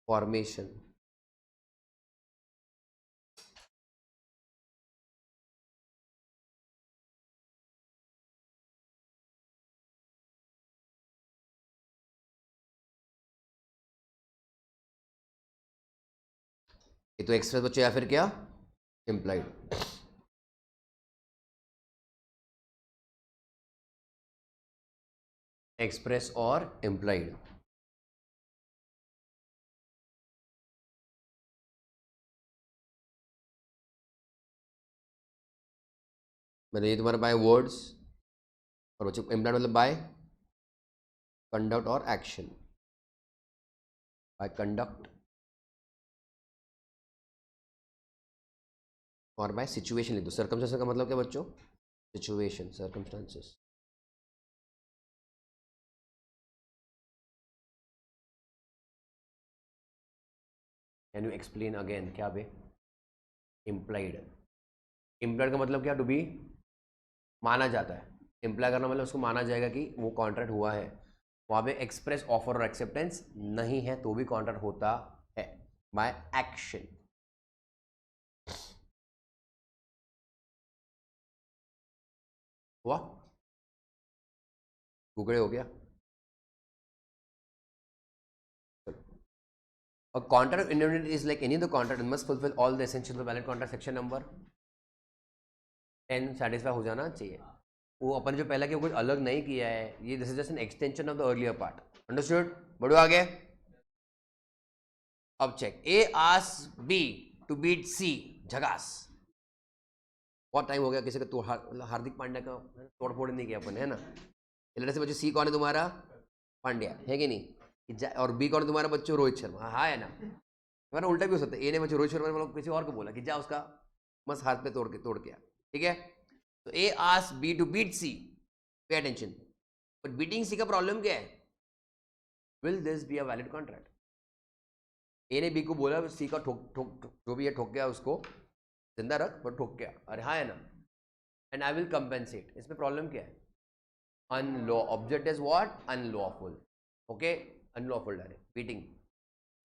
S1: फॉर्मेशन. ये तो एक्सप्रेस बच्चे या फिर क्या? इम्प्लाइड. एक्सप्रेस और इम्प्लाइड. मतलब ये तुम्हारा बाय वर्ड्स, और बच्चे इम्प्लाइड मतलब बाय कंडक्ट और एक्शन. बाय कंडक्ट और बाय सिचुएशन लिख दो. सर्कमस्टेंसेस का मतलब क्या बच्चों? Situation, circumstances. Can you explain again? क्या बे? इम्प्लाइड. इम्प्लाइड का मतलब क्या? टू बी, माना जाता है. इम्प्लाई करना मतलब उसको माना जाएगा कि वो कॉन्ट्रैक्ट हुआ है. वहाँ पे एक्सप्रेस ऑफर और एक्सेप्टेंस नहीं है तो भी कॉन्ट्रैक्ट होता है बाय एक्शन. हुआ? गुगड़े हो गया. A contract of indemnity is like any other contract and must fulfill all the essentials of valid contract. Section number 10 satisfy हो जाना चाहिए. वो अपन जो पहला किया कुछ अलग नहीं किया है. ये this is just an extension of the earlier part. Understood? बढ़ो आगे. अब check. A asks B to beat C. झगास. बहुत टाइम हो गया किसी का तो हार्दिक पांड्या का तोड़ फोड़ नहीं किया अपन, है ना. लड़के से बच्चे सी कौन है तुम्हारा? पांड्या है कि नहीं. और बी कौन है तुम्हारा बच्चों? रोहित शर्मा. हाँ है ना. वरना उल्टा भी हो सकता है. ए ने बच्चों रोहित शर्मा ने मतलब किसी और को बोला कि जा उसका मस्त हाथ पे तोड़ के आ. ठीक है. तो A asks B to beat C. Pay attention. But beating C का प्रॉब्लम क्या है? Will this be a valid contract? A ने बी को बोला सी का ठोक ठोक जो भी है ठोक गया, उसको जिंदा रख पर ठोक गया, अरे हाँ है ना, एंड आई विल कंपेंसेट। इसमें प्रॉब्लम क्या है? Unlaw, object is what? Unlawful. Okay, unlawful direct beating.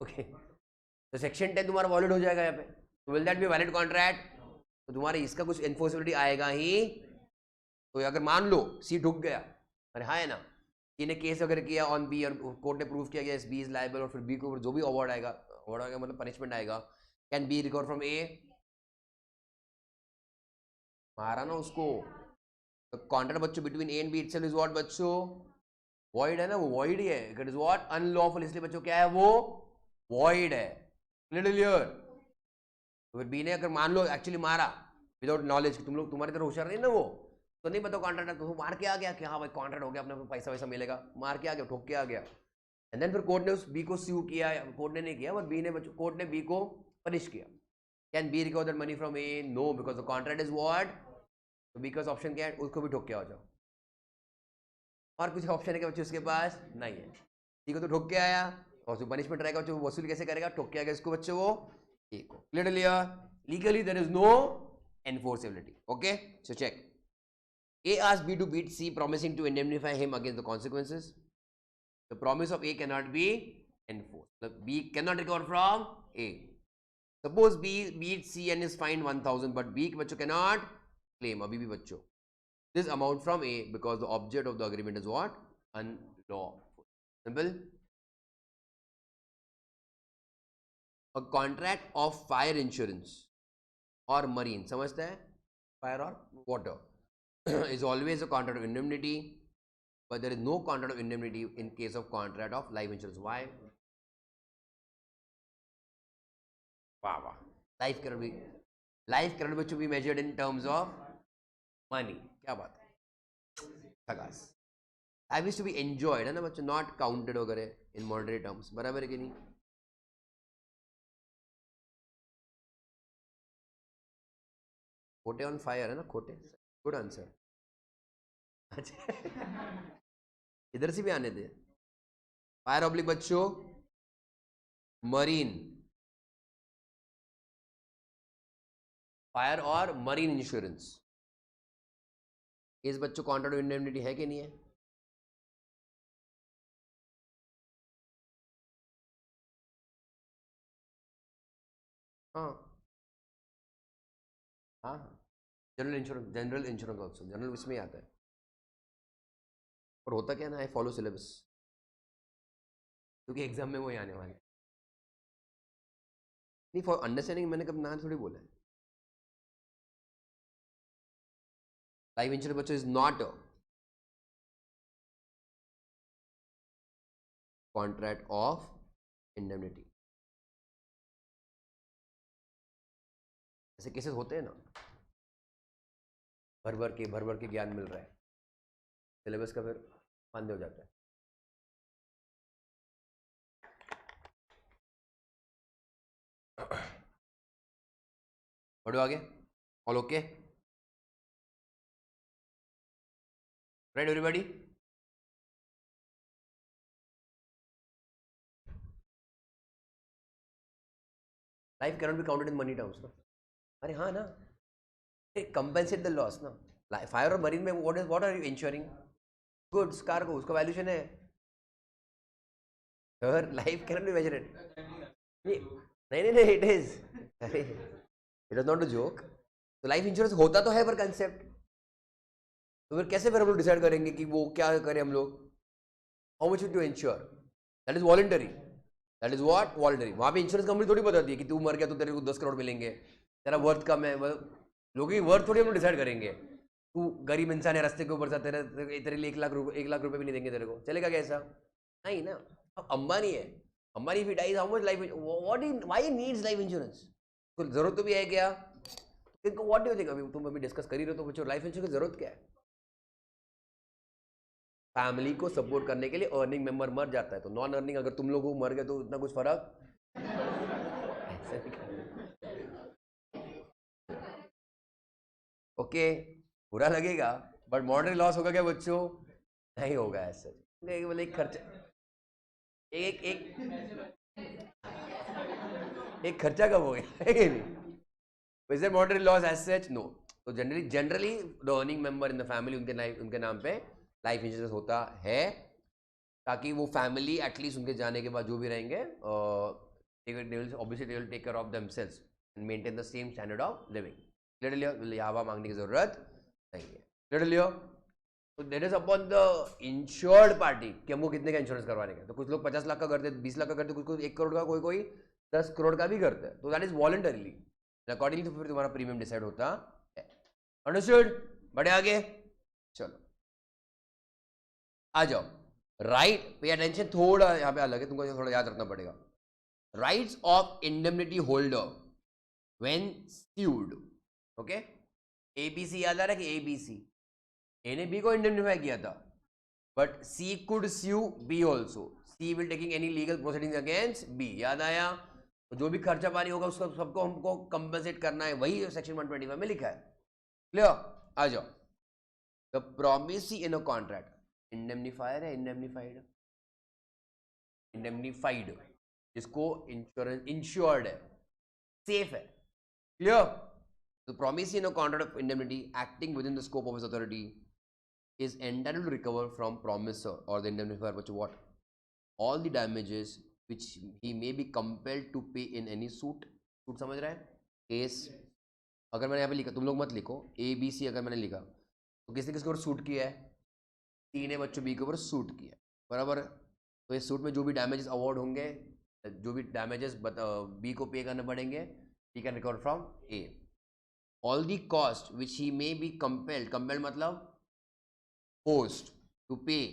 S1: Okay, तो सेक्शन 10 तुम्हारा वॉलिड हो जाएगा यहाँ पे। तो will that be valid contract? तो तुम्हारे इसका कुछ एनफोर्सिबिलिटी आएगा ही। तो अगर मान लो सी ठुक गया, अरे हाँ है ना, सी ने केस अगर किया ऑन बी और कोर्ट ने प्रूव किया बी इज लायबल, और फिर बी को जो भी अवार्ड आएगा मतलब पनिशमेंट आएगा, can B recover from A. मारा ना उसको। कॉन्ट्रैक्ट बच्चों between A and B itself is what बच्चों? वॉइड है ना, वो वॉइड ही है। It is what? अनलॉफुल। इसलिए बच्चों क्या है वो? वॉइड है। क्लियर? तो फिर बी ने अगर मान लो एक्चुअली मारा विदाउट नॉलेज, तुम लोग तुम्हारी तरह होशियार नहीं ना वो, तो नहीं पता कॉन्ट्रैक्ट, तो मार के आ गया कि हाँ भाई कॉन्ट्रैक्ट हो गया, अपने पैसा वैसा मिलेगा, मार के आ गया, ठोक के आ गया। एंड देन फिर कोर्ट ने उस बी को स्यू किया, कोर्ट ने नहीं किया बट बी ने, कोर्ट ने बी को पनिश किया। Can B recover that money from A? No, because the contract is what? तो बी का ऑप्शन क्या है? उसको भी ठोक के आ जाओ। और कुछ ऑप्शन है क्या बच्चे उसके पास? नहीं है। ठीक है, तो ठोक के आया और जो पनिशमेंट रहेगा बच्चों वो वसूल कैसे करेगा? ठोक के आ गया इसको बच्चों वो, ठीक हो। Clear? Legally there is no enforceability. Okay, so check. A asked B to beat C, promising to indemnify him against the consequences. The promise of A cannot be enforced. The B cannot recover from A. Suppose B beats C and is fined 1000, but B बच्चों cannot claim अभी भी बच्चों this amount from A because the object of the agreement is what? Unlawful. Simple. A contract of fire insurance और marine, समझता है? Fire और water is always a contract of indemnity, but there is no contract of indemnity in case of contract of life insurance. Why? वाह वाह, life correct बच्चों भी measured in terms of money. क्या बात है, खगास। Life is to be enjoyed है ना बच्चों, नॉट काउंटेड वगैरह इन मॉनेटरी टर्म्स। बराबर है कि नहीं? खोटे ऑन फायर है ना, खोटे। Good answer. अच्छा इधर से भी आने दे। फायर ऑब्लिक बच्चों मरीन, फायर और मरीन इंश्योरेंस, इस बच्चों कॉन्ट्रैक्ट ऑफ इंडेमनिटी है कि नहीं है? हाँ हाँ, जनरल इंश्योरेंस ऑल्सो, जनरल इसमें आता है। और होता क्या ना, आई फॉलो सिलेबस, क्योंकि एग्जाम में वही आने वाले। नहीं, फॉर अंडरस्टैंडिंग मैंने कब ना थोड़ी बोला है। लाइफ इंश्योरेंस बच्चों is not a contract of indemnity. ऐसे केसेस होते हैं ना, भर भर के ज्ञान मिल रहा है, सिलेबस का फिर मान्य हो जाता है। बढ़ो आगे। All okay? Right everybody? Life cannot be counted in money terms ना। अरे हाँ ना, कंपेंसेट द लॉस ना। फायर और मरीन में what are you insuring? Goods, cargo, उसका वैल्यूशन है। Sir life cannot be measured. नहीं, इट इज, अरे it is not a joke. तो लाइफ इंश्योरेंस होता तो है पर कंसेप्ट, तो फिर कैसे फिर हम लोग डिसाइड करेंगे कि वो क्या करें हम लोग? How much to insure? That is voluntary, that is what? Voluntary. वहां पे इंश्योरेंस कंपनी थोड़ी बताती है कि तू मर गया तो तेरे को 10 करोड़ मिलेंगे, तेरा वर्थ कम है। लोगों की वर्थ थोड़ी हम लोग डिसाइड करेंगे। तू गरीब इंसान है, रास्ते के ऊपर से तेरे लिए 1 लाख रुपए भी नहीं देंगे तेरे को, चलेगा कैसा? नहीं ना। अब अंबानी है, Ambani if he dies how much life, why needs life insurance? तो जरूरत तो भी है क्या? What do you think? अभी तुम डिस्कस कर ही रहे हो, तो बच्चों लाइफ इंश्योरेंस की जरूरत क्या है? फैमिली को सपोर्ट करने के लिए। अर्निंग मेंबर मर जाता है तो नॉन अर्निंग अगर तुम लोग मर गए तो इतना कुछ फर्क ओके, बुरा लगेगा बट मॉनेटरी लॉस होगा क्या बच्चों? नहीं होगा ऐसा। बोले एक खर्चा, एक एक एक खर्चा कब हो गया है कि नहीं? Is there monetary loss as such? No. तो generally the earning member in the family उनके नाम पे लाइफ इंश्योरेंस होता है, ताकि वो फैमिली एटलीस्ट उनके जाने के बाद जो भी रहेंगे obviously they will take care of themselves and maintain the same standard of living. Clear लियो? यहाँ मांगने की जरूरत नहीं है। क्लियर लियो? तो that is upon the insured party कि हमको कितने का इंश्योरेंस करवाने का। तो कुछ लोग 50 लाख का करते हैं, 20 लाख का करते हैं, कुछ 1 करोड़ का, कोई कोई 10 करोड़ का भी करते हैं। तो दैट इज वॉलंटरीली, अकॉर्डिंगली तो फिर तुम्हारा प्रीमियम डिसाइड होता है। अंडरस्टूड? बढ़े आगे, चलो आ जाओ। राइट, पे अटेंशन, थोड़ा यहाँ पे अलग है, तुमको थोड़ा याद रखना पड़ेगा। Rights of indemnity holder when sued. Okay, ABC याद आ रहा है कि एबीसी, ए ने बी को इंडेमनिफाई किया था, but C could sue B also. C will taking any legal proceeding against B. याद आया? तो जो भी खर्चा पानी होगा उसका सबको हमको कंपनसेट करना है, वही सेक्शन 125 में लिखा है। क्लियर? आ जाओ। The promisee in a contract, indemnifier है, इंडेमनिफाइड, इंडेमनिफाइड जिसको इंश्योरेंस इंश्योर्ड है, सेफ है। Clear? The promisee in a contract of indemnity acting with in the scope of his authority is entitled to recover from promisor or the indemnifier which what all the damages which he may be compelled to pay in any suit। Suit समझ रहा है? Case. अगर मैंने यहाँ पे लिखा, तुम लोग मत लिखो ए बी सी, अगर मैंने लिखा तो किसने किसके ऊपर सूट किया है? सी ने बच्चों बी के ऊपर सूट किया, बराबर। तो इस सूट में जो भी डैमेजेस अवार्ड होंगे, जो भी डैमेजेस बी को पे करने पड़ेंगे, he can recover from A. All the cost which he may be compelled मतलब forced to pay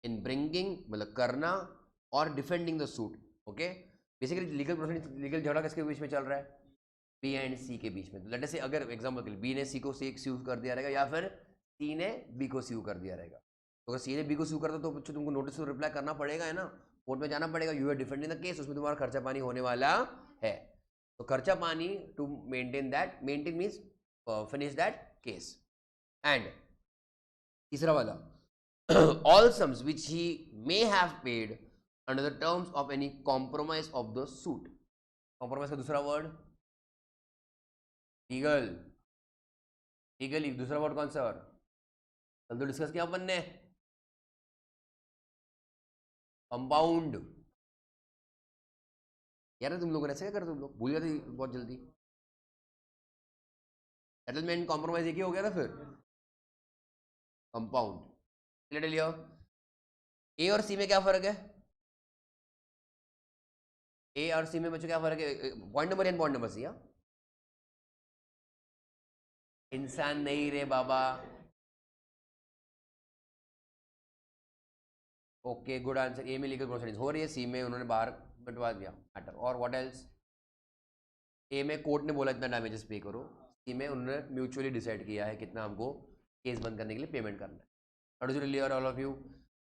S1: in bringing मतलब करना और defending the suit. Okay, basically legal proceeding, legal झगड़ा किसके बीच में चल रहा है? बी एंड सी के बीच में। तो लेट अस से अगर एग्जांपल के लिए बी ने सी को स्यू कर दिया रहेगा, या फिर सी ने बी को स्यू कर दिया रहेगा। तो अगर सी ने बी को स्यू करता तो बच्चों तुमको नोटिस टू रिप्लाई करना पड़ेगा, है ना, कोर्ट में जाना पड़ेगा। You are defending the case, उसमें तुम्हारा खर्चा पानी होने वाला है। तो खर्चा पानी to maintain means finish that case. And तीसरा वाला, all sums which he may have paid under the terms of any compromise of the suit। compromise का दूसरा वर्ड लीगल, लीगली दूसरा वर्ड कौन सा? और कल तो डिस्कस किया अपन ने, कंपाउंड। यार तुम लोगों ने ऐसे क्या कर, तुम लोग भूल जाते बहुत जल्दी। सेटलमेंट कॉम्प्रोमाइज एक ही हो गया था फिर, कंपाउंड। क्लियर लिया? ए और सी में क्या फर्क है? ए और सी में बच्चों क्या फर्क है? Point number N, point number C. इंसान नहीं रे बाबा। Okay, good answer. ए में लीगल प्रोसीडिंग्स हो रही है, सी में उन्होंने बाहर बंटवा दिया मैटर। और व्हाट एल्स? ए में कोर्ट ने बोला इतना डैमेजेस पे करो, सी में उन्होंने म्यूचुअली डिसाइड किया है कितना हमको केस बंद करने के लिए पेमेंट करना है। अर्जुन और ऑल ऑफ यू।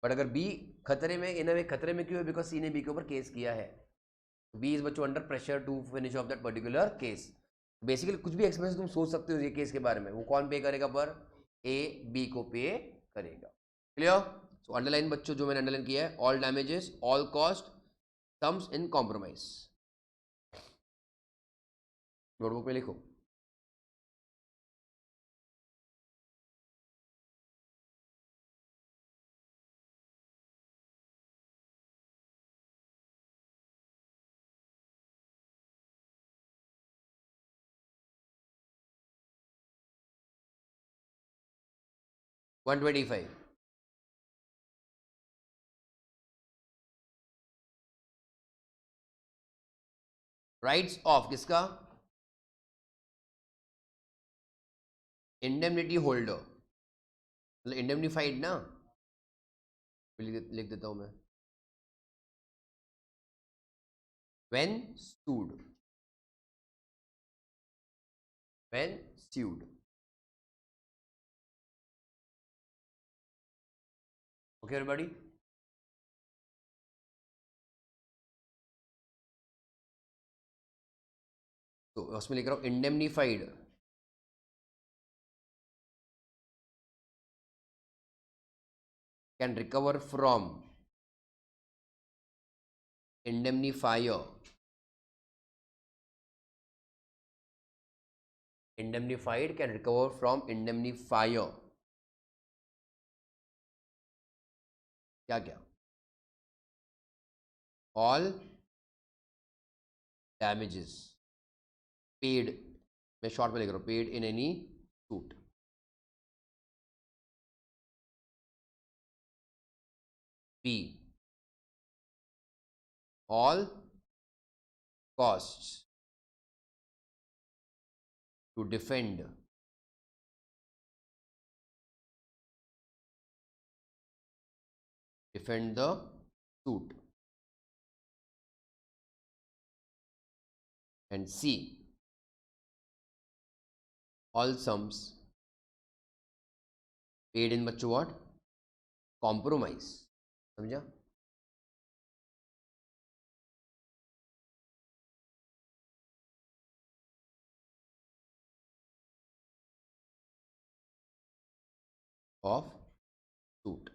S1: बट अगर बी खतरे में, इन वे खतरे में क्यों है? बिकॉज सी ने बी के ऊपर केस किया है। बी इज बच्चों under pressure to finish off that particular case. Basically कुछ भी एक्सपेंस तुम सोच सकते हो ये केस के बारे में, वो कौन पे करेगा? पर ए बी को पे करेगा। क्लियर? सो अंडरलाइन बच्चों, जो मैंने अंडरलाइन किया है, all damages, all cost, sums in compromise. Notebook में लिखो। वन 125 राइट्स ऑफ किसका? इंडेमनिटी होल्डर, मतलब इंडेमनिफाइड ना, लिख देता हूं मैं। When sued, when sued। Okay everybody? तो उसमें लिख रहा हूं indemnified can recover from indemnifier indemnified can recover from indemnifier. क्या क्या? ऑल damages paid, मैं शॉर्ट में लिख रहा हूँ, paid in any suit. B, all costs to defend the suit. And C, all sums paid in बच्चों what? Compromise। समझा? Of suit.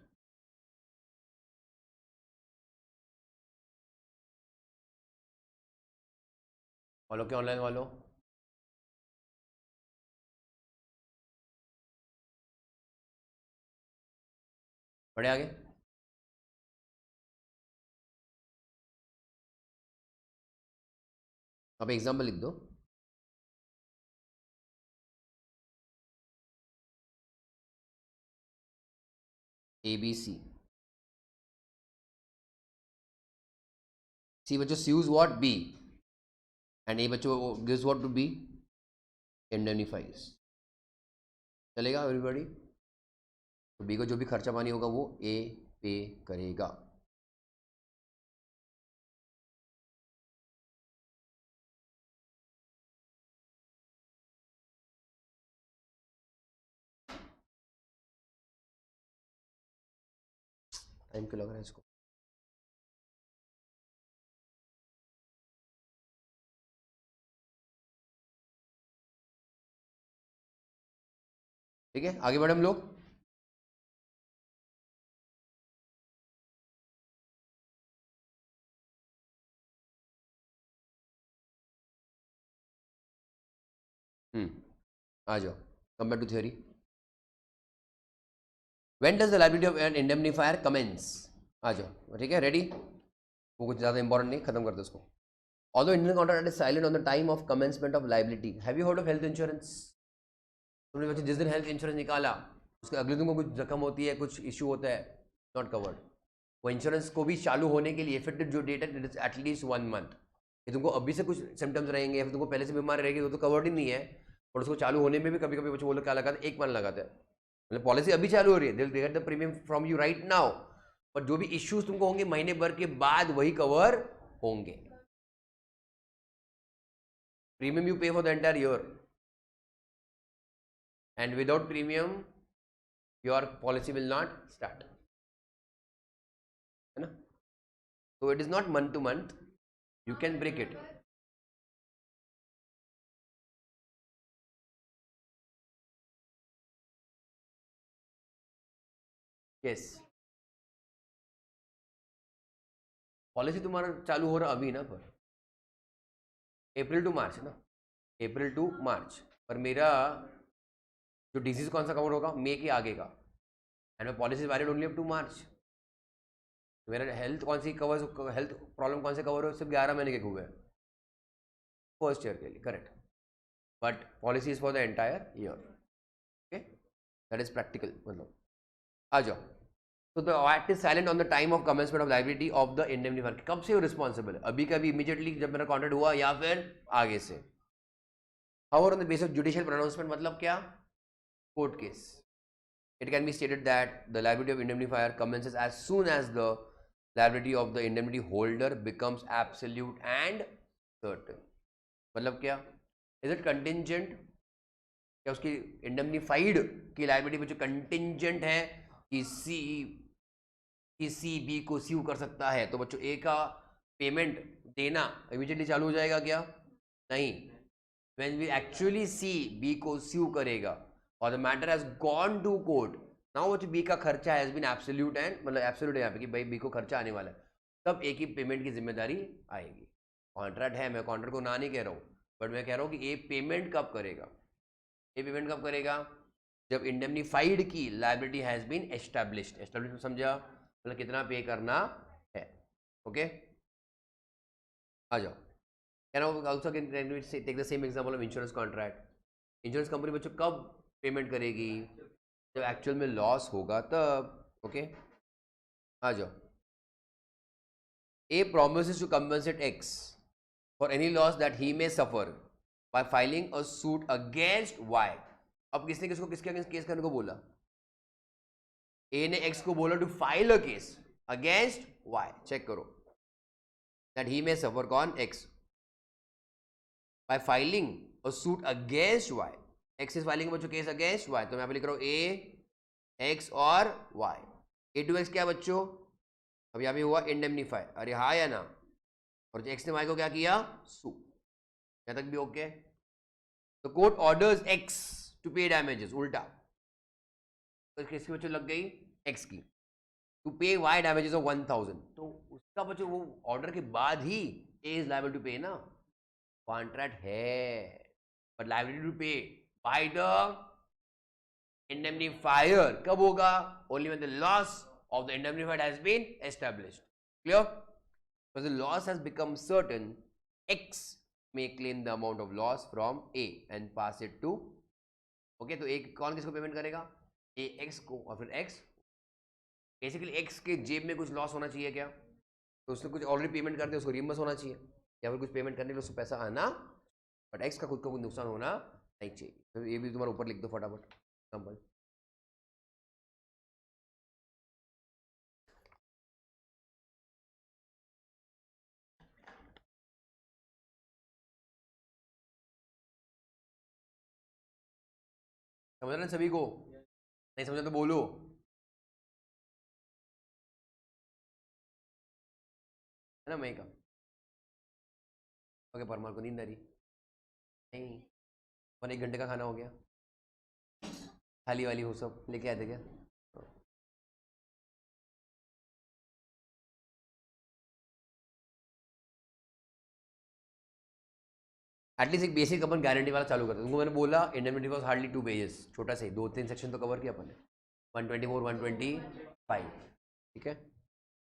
S1: Follow के ऑनलाइन वालों, बढ़े आगे। अब एग्जाम्पल लिख दो। ABC, C बच्चों sues what? B, and A बच्चों gives what to B? Indemnifies। चलेगा एवरीबॉडी? तो B को जो भी खर्चा पानी होगा वो A पे करेगा। टाइम क्यों लग रहा है इसको? ठीक है, आगे बढ़े हम लोग। आ जाओ, compare to theory. When does the liability of an indemnifier commence? आ जाओ, ठीक है, रेडी? वो कुछ ज़्यादा इंपॉर्टेंट नहीं, खत्म कर दो उसको। Although Indian contract is silent on the time of commencement of liability. Have you heard of health insurance? तुमने बच्चे जिस दिन हेल्थ इंश्योरेंस निकाला उसके अगले दिन को कुछ जख्म होती है, कुछ इश्यू होता है, नॉट कवर्ड। वो इंश्योरेंस को भी चालू होने के लिए इफेक्टिव जो डेट है इट इज एटलीस्ट 1 मंथ। ये तुमको अभी से कुछ सिम्टम्स रहेंगे या फिर तुमको पहले से बीमारी रहेगी तो कवर्ड ही नहीं है, और उसको चालू होने में भी कभी कभी बच्चे वो लोग क्या लगाते हैं, 1 मंथ लगाते हैं। मतलब पॉलिसी अभी चालू हो रही है, they get the premium from you right now, पर जो भी इश्यूज तुमको होंगे महीने भर के बाद वही कवर होंगे। प्रीमियम यू पे for the entire year, and without premium your policy will not start, है ना? So it is not month to month, you can break it. Yes, policy तुम्हारा चालू हो रहा अभी ना, पर अप्रैल टू मार्च है ना, अप्रैल टू मार्च, पर मेरा जो डिजीज कौन सा कवर होगा, मई के आगे का, and my policy valid only up to March. मेरा हेल्थ कौन सी कवर, हेल्थ प्रॉब्लम कौन से कवर हो, सिर्फ 11 महीने के हुए हैं फर्स्ट ईयर के लिए, correct, but policy is for the entire year. Okay, that is practical. मतलब आ जाओ। तो the act is silent on the time of commencement of liability of the indemnifier. कब से वो रिस्पॉन्सिबल है? अभी का भी, इमीडिएटली जब मेरा कॉन्ट्रैक्ट हुआ, या फिर आगे से? How on the basis of judicial pronouncement, मतलब क्या? Court case. It can be stated that the liability of indemnifier commences as soon as the liability of the indemnity holder becomes absolute and certain। मतलब क्या? Is it contingent? क्या उसकी indemnified की liability में जो contingent है कि C B को स्यू कर सकता है, तो बच्चों ए का पेमेंट देना इमीडिएटली चालू हो जाएगा क्या? नहीं। When we actually see B को स्यू करेगा और the matter has gone to court, now वो बी का खर्चा हैज बीन एब्सोल्यूट, एंड मतलब एब्सोल्यूट है यहाँ पे कि भाई बी को खर्चा आने वाला है, तब ए की पेमेंट की जिम्मेदारी आएगी। कॉन्ट्रैक्ट है, मैं कॉन्ट्रैक्ट को ना नहीं कह रहा हूँ, बट मैं कह रहा हूँ कि ए पेमेंट कब करेगा? ये पेमेंट कब करेगा? जब इंडेमनीफाइड की liability has been established. Established समझा, मतलब कितना पे करना है। ओके, आ जाओ। Can also take the same example of insurance contract. Insurance company बच्चों कब पेमेंट करेगी? जब एक्चुअल में लॉस होगा तब। ओके, आ जाओ। A promises to compensate X for any loss that he may suffer by filing a suit against Y. अब किसने किसको किसके अगेंस्ट केस करने को बोला? A ने X को बोला to file a case against Y। Check करो, that he may suffer, कौन? X, by filing a suit against Y. X is filing बच्चों केस अगेंस्ट Y, तो मैं यहाँ पे लिख रहा हूँ A, X और Y। A to X क्या बच्चों? अब यहाँ पे हुआ इंडेमनीफाई, अरे हाँ या ना? और एक्स ने वाई को क्या किया? सू। यहाँ तक भी ओके? तो कोर्ट ऑर्डर्स एक्स टू पे डैमेजेस, उल्टा। तो किसकी बच्चों लग गई? एक्स की, टू पे वाई डैमेजेस ऑफ 1000। तो उसका बच्चों वो ऑर्डर के बाद ही ए इज लायबल टू पे ना, कॉन्ट्रैक्ट है, बट लायबिलिटी टू पे बाय द इंडेमनीफायर कब होगा? Only when the loss of the indemnified has been established. Clear? Because the loss has become certain, X may claim the amount of loss from A and pass it to, okay, तो एक कौन किसको payment करेगा? A X को, और फिर X basically X के जेब में कुछ लॉस होना चाहिए क्या? तो उसने कुछ ऑलरेडी पेमेंट कर दिया, उसको रिइंबर्स होना चाहिए, या फिर कुछ पेमेंट करने के लिए उसको पैसा आना, बट X का खुद को कुछ नुकसान होना नहीं चाहिए। तो ये भी तुम्हारा ऊपर लिख दो फटाफट एग्जाम्पल। समझ रहे सभी को? नहीं समझा तो बोलो। है ना? मैं कहा ओके, परमार को नींद आ रही नहीं, और 1 घंटे का खाना हो गया, थाली वाली हो सब लेके आते क्या? एटलीस्ट एक बेसिक अपन गारंटी वाला चालू करते। तुमको मैंने बोला इंडेमनिटी वॉज हार्डली 2 पेजेस, छोटा से 2-3 सेक्शन तो कवर किया अपन ने, 124 125, ठीक है?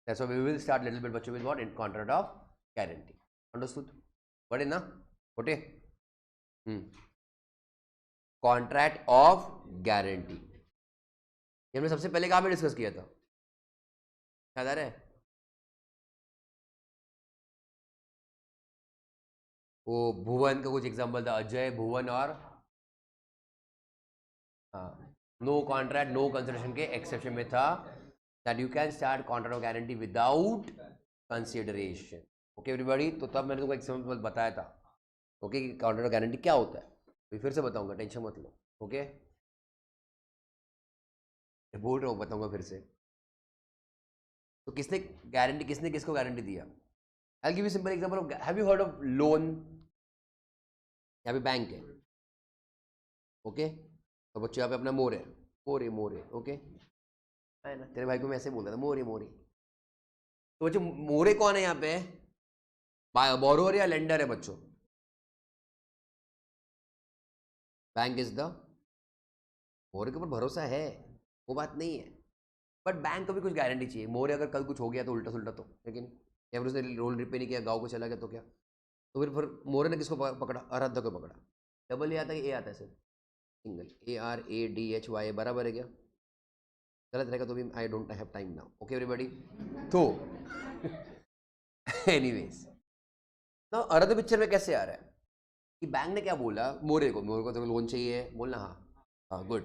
S1: That's why we will start little bit बच्चों with what? In contract of guarantee. Understood? बड़े ना छोटे? कॉन्ट्रैक्ट ऑफ गारंटी हमने सबसे पहले कहाँ पे डिस्कस किया था, याद आ रहा है? वो भुवन का कुछ एग्जांपल था, अजय, भुवन और नो कॉन्ट्रैक्ट नो कंसिडरेशन के एक्सेप्शन में था, that you can start contract of guarantee without consideration. Okay everybody? तो तब मैंने तुमको एग्जांपल बताया था, ओके, कि कॉन्ट्रैक्ट ऑफ गारंटी क्या होता है। तो फिर से बताऊंगा, टेंशन मत लो, ओके? बोल रहा हूँ, बताऊंगा फिर से। तो किसने गारंटी, किसने किसको गारंटी दिया? I give you simple example of, have you heard of loan? यहाँ पे बैंक है, ओके, तो बच्चे यहाँ पे अपना मोर है, मोरे मोरे, ओके है ना? तेरे भाई को मैं ऐसे बोलता था, मोरे मोरे। तो बच्चों मोरे कौन है यहाँ पे? बोरोवर या लेंडर है बच्चों? बैंक इज द, मोरे के ऊपर भरोसा है, वो बात नहीं है, बट बैंक को भी कुछ गारंटी चाहिए। मोरे अगर कल कुछ हो गया तो उल्टा सुल्टा तो, लेकिन या फिर उसने रोल रिपे नहीं किया, गाँव को चला गया तो क्या? तो फिर मोरे ने किसको पकड़ा? आराध्या को पकड़ा। डबल ए आता है, ए आता है सिर्फ सिंगल, ARADHY बराबर है क्या? गलत रहेगा तो भी I don't have time now, okay everybody? तो एनीवेज, तो आराध्या पिक्चर में कैसे आ रहा है कि बैंक ने क्या बोला मोरे को? मोरे को तो लोन चाहिए, बोलना हाँ हाँ गुड।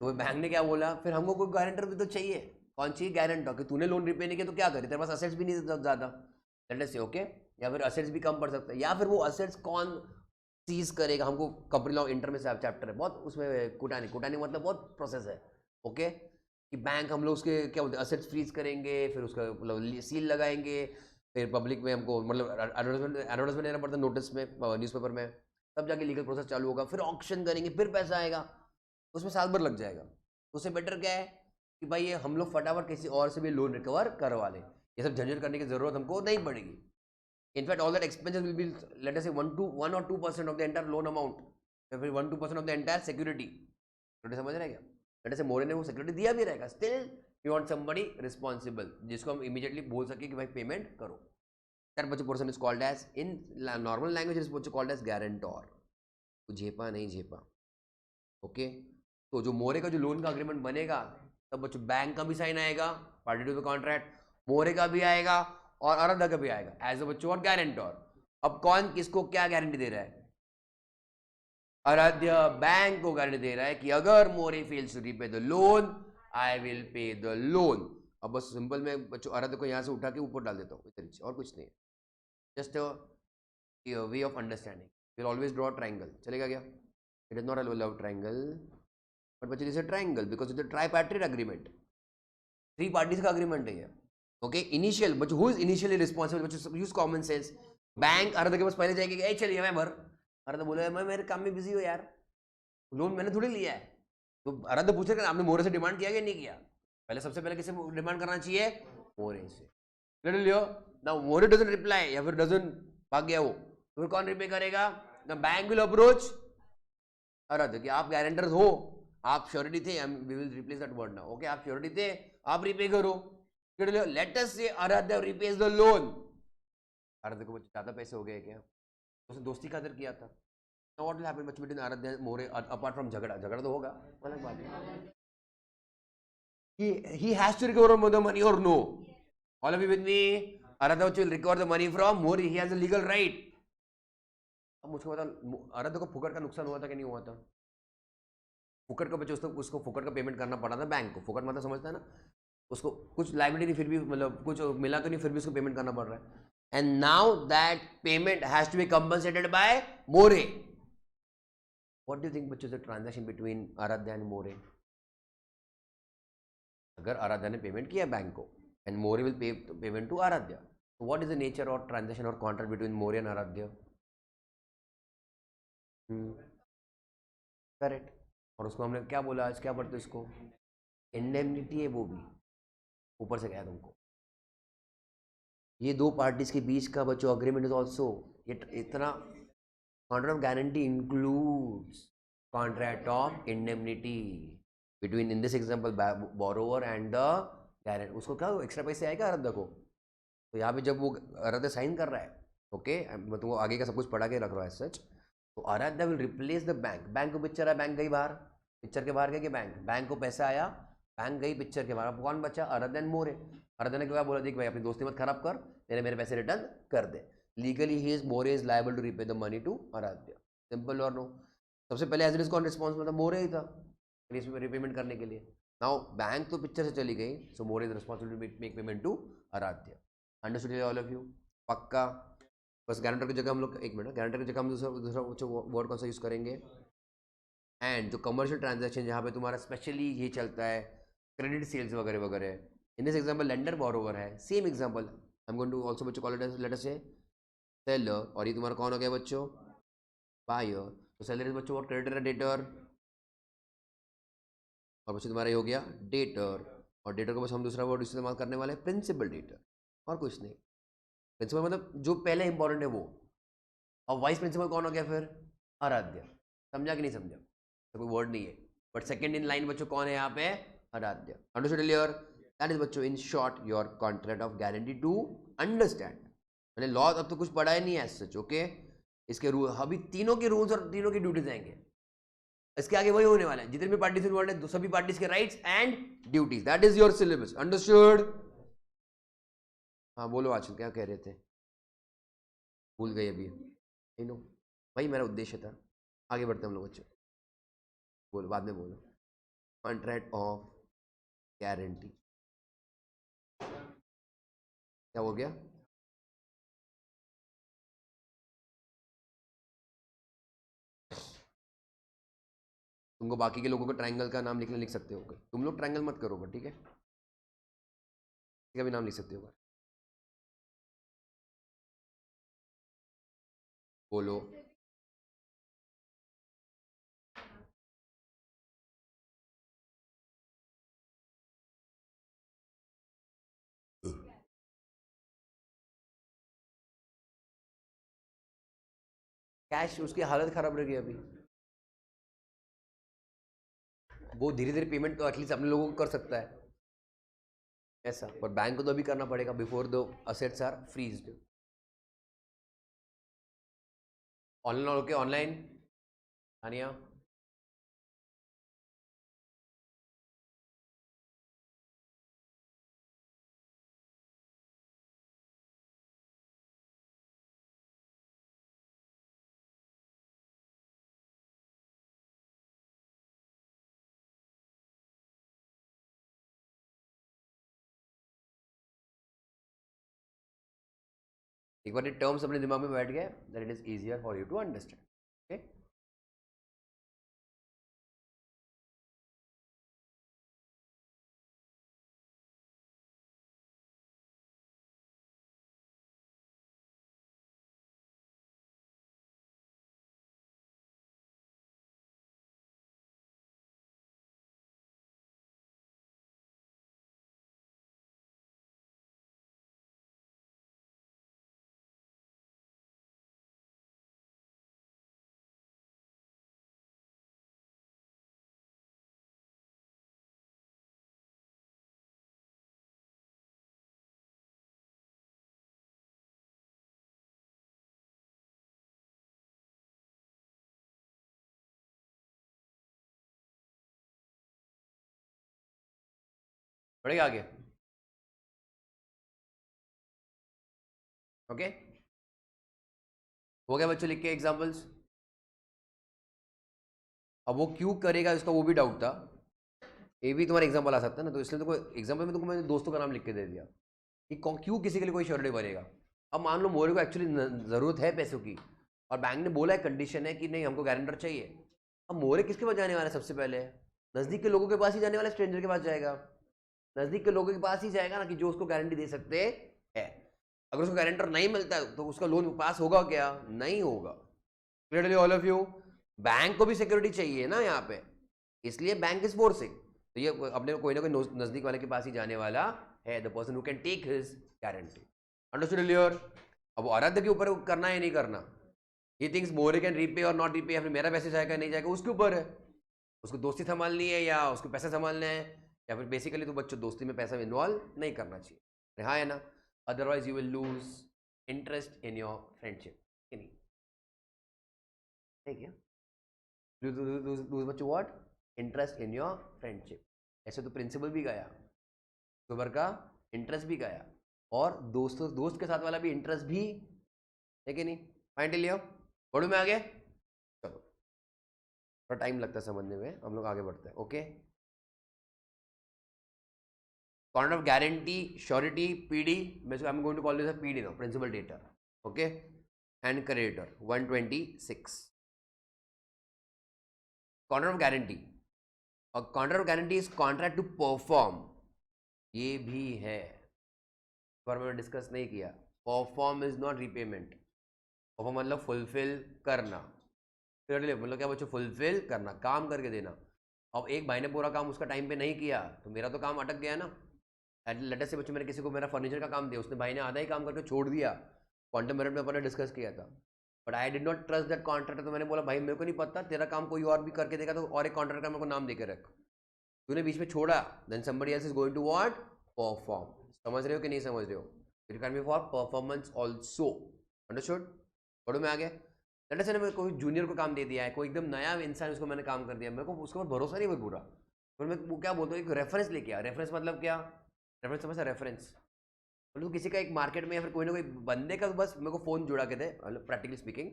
S1: तो बैंक ने क्या बोला, फिर हमको कोई गारंटर भी तो चाहिए। कौन चाहिए? गारंटर, कि तूने लोन रिपे नहीं किया तो क्या करे, तेरे पास असेट्स भी नहीं ज़्यादा, लेट अस से, ओके, या फिर असेट्स भी कम पड़ सकता है, या फिर वो असेट्स कौन सीज करेगा? हमको कंपनी लॉ इंटर में चैप्टर है बहुत, उसमें कुटानी कुटानी मतलब बहुत प्रोसेस है, ओके, कि बैंक हम लोग उसके क्या बोलते हैं असेट्स फ्रीज करेंगे, फिर उसका मतलब सील लगाएंगे, फिर पब्लिक में हमको मतलब एडवर्टाइजमेंट देना पड़ता है, नोटिस में, न्यूज़पेपर में, तब जाके लीगल प्रोसेस चालू होगा, फिर ऑक्शन करेंगे, फिर पैसा आएगा, उसमें साल भर लग जाएगा। उससे बेटर क्या है कि भाई ये हम लोग फटाफट किसी और से भी लोन रिकवर करवा लें, ये सब झंझट करने की जरूरत हमको नहीं पड़ेगी। In fact all that expenses will be late us से 1 or 2% of the entire loan amount या फिर 1-2% ऑफ द एंटायर सिक्योरिटी। समझ रहे क्या? जैसे मोरे ने वो सिक्योरिटी दिया भी रहेगा, still you want somebody responsible जिसको हम इमीडिएटली बोल सके कि भाई पेमेंट करो। दैट बच्चे person is called as, in normal language is बच्चे कॉल्ड एज गारंटर। तो झेपा नहीं झेपा, ओके। तो जो मोरे का जो लोन का अग्रीमेंट बनेगा तब बच्चों बैंक का भी साइन आएगा, पार्टी टू द कॉन्ट्रैक्ट, मोरे का भी आएगा और आराध्या का भी आएगा एज अ बच्चों और गारंटर। अब कौन किसको क्या गारंटी दे रहा है? आराध्य बैंक को गारंटी दे रहा है कि अगर More fails to repay the loan I will pay the loan. अब बस सिंपल में बच्चों आराध्य को यहां से उठा के ऊपर डाल देता हूँ इस तरीके से, और कुछ नहीं है, just way of understanding. Will always draw triangle, चलेगा क्या? It is not a love triangle but बच्चे is a triangle because it is tripartite agreement, 3 parties का अग्रीमेंट है ये, ओके। इनिशियल बच्चों, हु इज इनिशियली रिस्पॉन्सिबल? बच्चों use common sense. Bank Aaradhya के पास पहले जाएगी, ए चलिए मैं भर। आराध्य बोले मैं मेरे काम में बिजी हूँ यार, लोन मैंने थोड़ी लिया है। तो आराध्य पूछेगा आपने मोरे से डिमांड किया कि नहीं किया? पहले सबसे पहले किसे डिमांड करना चाहिए? मोरे से। ले लियो ना, मोरे डजंट रिप्लाई या फिर डजंट, भाग गया वो, तो फिर कौन रिपे करेगा? द बैंक विल अप्रोच आराध्य कि आप गारंटर हो, आप श्योरिटी थे, we will replace that word now, okay. आप श्योरिटी थे, आप रिपे करो। लेट अस से आराध्य रिपेज द लोन। आराध्य को ज्यादा पैसे हो गए क्या? उसने दोस्ती खातिर किया था। Now what will happen much between Aradhya and More apart from झगड़ा? झगड़ा तो होगा, अलग बात है। He has to recover the money or no? All of you with me? Aradhya will recover the money from More. He has a legal right. अब मुझको बता, आराध्य को फुकट का नुकसान हुआ था कि नहीं हुआ था? फुकट का बच्चे उसको फुकट का पेमेंट करना पड़ा था बैंक को। फुकट मतलब समझता है ना, उसको कुछ लाइबिलिटी नहीं, फिर भी मतलब कुछ मिला तो नहीं, फिर भी उसको पेमेंट करना पड़ रहा है। And now that payment has to be compensated by More. What do you think बच्चों से transaction between Aaradhya and More? अगर आराध्या ने पेमेंट किया बैंक को and More will pay payment to Aaradhya, तो what is the nature of transaction or contract between More and Aaradhya? Correct. और उसको हमने क्या बोला, आज क्या पढ़ते इसको? इंडेमनिटी है वो भी, ऊपर से गया तुमको। ये दो पार्टीज के बीच का बच्चों अग्रीमेंट इज ऑल्सो, ये इतना contract of guarantee includes contract of indemnity between, in this example, borrower and the guarantor. उसको क्या एक्स्ट्रा पैसे आएगा आराध्या को? तो यहाँ पे जब वो आराध्या साइन कर रहा है, ओके, मैं तुमको आगे का सब कुछ पढ़ा के रख रहा है सच, तो Aaradhya will replace the bank. Bank को पिक्चर है, बैंक गई बाहर, पिक्चर के बाहर गई कि बैंक, बैंक को पैसा आया, बैंक गई पिक्चर के बाहर, अब कौन बचा? आराध्या एंड मोरे। आराध्या ने क्या बोला, देख भाई अपनी दोस्ती मत खराब कर, मेरे पैसे रिटर्न कर दे। Legally he is, More is liable to repay the money to Aaradhya. Simple or no? सबसे पहले एज इट इज कौन रिस्पॉन्सिबल था? मोरे ही था रिपेमेंट करने के लिए। नाउ बैंक तो पिक्चर से चली गई, so More is responsible to make payment to Aaradhya. Understood all of you? पक्का? बस गारंटर की जगह हम लोग, एक मिनट, गारंटर की जगह हम दूसरा वर्ड कौन सा यूज करेंगे? एंड जो कमर्शियल ट्रांजैक्शन जहाँ पे तुम्हारा स्पेशली ये चलता है, क्रेडिट सेल्स वगैरह वगैरह, in this example lender borrower है, same example I am going to also बच्चों call it let us say seller, और ये तुम्हारा कौन हो गया बच्चों? बायर। तो सेलर इज बच्चों और क्रेडिटर डेटर, और बच्चों तुम्हारा ये हो गया डेटर, और डेटर को बस हम दूसरा वर्ड इस्तेमाल करने वाले हैं, प्रिंसिपल डेटर, और कुछ नहीं। प्रिंसिपल मतलब जो पहले इंपॉर्टेंट है वो, और वाइस प्रिंसिपल कौन हो गया फिर? आराध्या। समझा कि नहीं समझा? तो कोई वर्ड नहीं है, बट सेकंड इन लाइन बच्चों कौन है यहाँ पे? Aaradhya. Understood clear? That is बच्चों in short your contract of guarantee to understand. मैंने लॉ अब तो कुछ पढ़ा ही नहीं है सच, ओके। इसके रूल अभी तीनों के रूल्स और तीनों की ड्यूटीज आएंगे, इसके आगे वही होने वाला है, जितने भी पार्टीज इन्वॉल्व है सभी पार्टीज के rights and duties, that is your syllabus. Understood? हाँ बोलो आजकल क्या कह रहे थे, भूल गए अभी। नो, वही मेरा उद्देश्य था। आगे बढ़ते हम लोग बच्चों, बोलो बाद में बोलो। कॉन्ट्रैक्ट ऑफ गारंटी क्या हो गया? तुमको बाकी के लोगों को ट्रायंगल का नाम लिख सकते हो, तुम लोग ट्रायंगल मत करोगे, ठीक है? किसी का भी नाम लिख सकते हो, बोलो। कैश उसकी हालत खराब रह गई अभी, वो धीरे धीरे पेमेंट तो एटलीस्ट अपने लोगों को कर सकता है ऐसा, पर बैंक को तो अभी करना पड़ेगा before the assets are freezed. Online okay, online आनिया एक बार ये टर्म्स अपने दिमाग में बैठ गए that it is easier for you to understand. Okay, बढ़ेगा आगे। ओके, हो गया बच्चों लिख के एग्जांपल्स। अब वो क्यों करेगा इसका वो भी डाउट था, ये भी तुम्हारा एग्जांपल आ सकता है ना, तो इसलिए तो कोई एग्जांपल में तुमको मैंने दोस्तों का नाम लिख के दे दिया कि क्यों किसी के लिए कोई श्योरिटी बनेगा। अब मान लो मोरे को एक्चुअली जरूरत है पैसों की और बैंक ने बोला है कंडीशन है कि नहीं हमको गारंटर चाहिए, अब मोरे किसके पास जाने वाला है? सबसे पहले नजदीक के लोगों के पास ही जाने वाला, स्ट्रेंजर के पास जाएगा? नजदीक के लोगों के पास ही जाएगा ना, कि जो उसको गारंटी दे सकते हैं। अगर उसको गारंटर नहीं मिलता है तो उसका लोन पास होगा क्या? नहीं होगा। Clearly all of you, bank को भी सिक्योरिटी चाहिए ना यहाँ पे, इसलिए बैंक इज फोर्सिंग। तो ये अपने कोई ना कोई नजदीक वाले के पास ही जाने वाला है, the person who can take his guarantee. Understood clear? अब आराध्य के ऊपर करना है नहीं करना, he thinks more can repay और नॉट रीपे, या फिर मेरा पैसे जाएगा नहीं जाएगा उसके ऊपर है। उसको दोस्ती संभालनी है या उसको पैसा संभालना है, या फिर बेसिकली तो बच्चों दोस्ती में पैसा इन्वॉल्व नहीं करना चाहिए, हाँ है ना? Otherwise you will lose interest in your friendship. नहीं ठीक है, लूज बच्चों what? Interest in your friendship. ऐसे तो प्रिंसिपल भी गया, सुबर का इंटरेस्ट भी गया, और दोस्त के साथ वाला भी इंटरेस्ट भी है कि नहीं? फाइंड लियो, बड़ू में आ गए। चलो थोड़ा टाइम लगता है समझने में, हम लोग आगे बढ़ते हैं। Okay, contract of guarantee, surety, PD, मैं I am going to call this PD now, principal debtor. Okay, and creditor 126। Contract of guarantee, और contract of guarantee is contract to perform, ये भी है, पर मैंने डिस्कस नहीं किया। Perform is not repayment, perform मतलब फुलफिल करना, मतलब क्या बच्चों? फुलफिल करना, काम करके देना। अब एक भाई ने पूरा काम उसका टाइम पे नहीं किया तो मेरा तो काम अटक गया ना। लेटर से बच्चों मैंने किसी को मेरा फर्नीचर का काम दिया, उसने भाई ने आधा ही काम करके छोड़ दिया, क्वांटम मेरिट में अपन ने डिस्कस किया था, but I did not trust that contractor. तो मैंने बोला भाई मेरे को नहीं पता, तेरा काम कोई और भी करके देगा तो और एक कॉन्ट्रैक्टर मेरे को नाम देकर रख, तूने बीच में छोड़ा, then somebody else is going to what? Perform. समझ रहे हो कि नहीं समझ रहे हो? It can be for performance also. Understood? पढ़ो में आ गया। लेटर से मेरे कोई जूनियर को काम दे दिया है, कोई एकदम नया इंसान, उसको मैंने काम कर दिया, मेरे को उसके ऊपर भरोसा नहीं कोई पूरा, फिर मैं वो क्या बोलता हूँ, एक रेफरेंस लेके आ। रेफरेंस मतलब क्या? रेफरेंस समझता? रेफरेंस मतलब किसी का एक मार्केट में या फिर कोई ना कोई बंदे का बस मेरे को फ़ोन जुड़ा के दे, मतलब प्रैक्टिकली स्पीकिंग,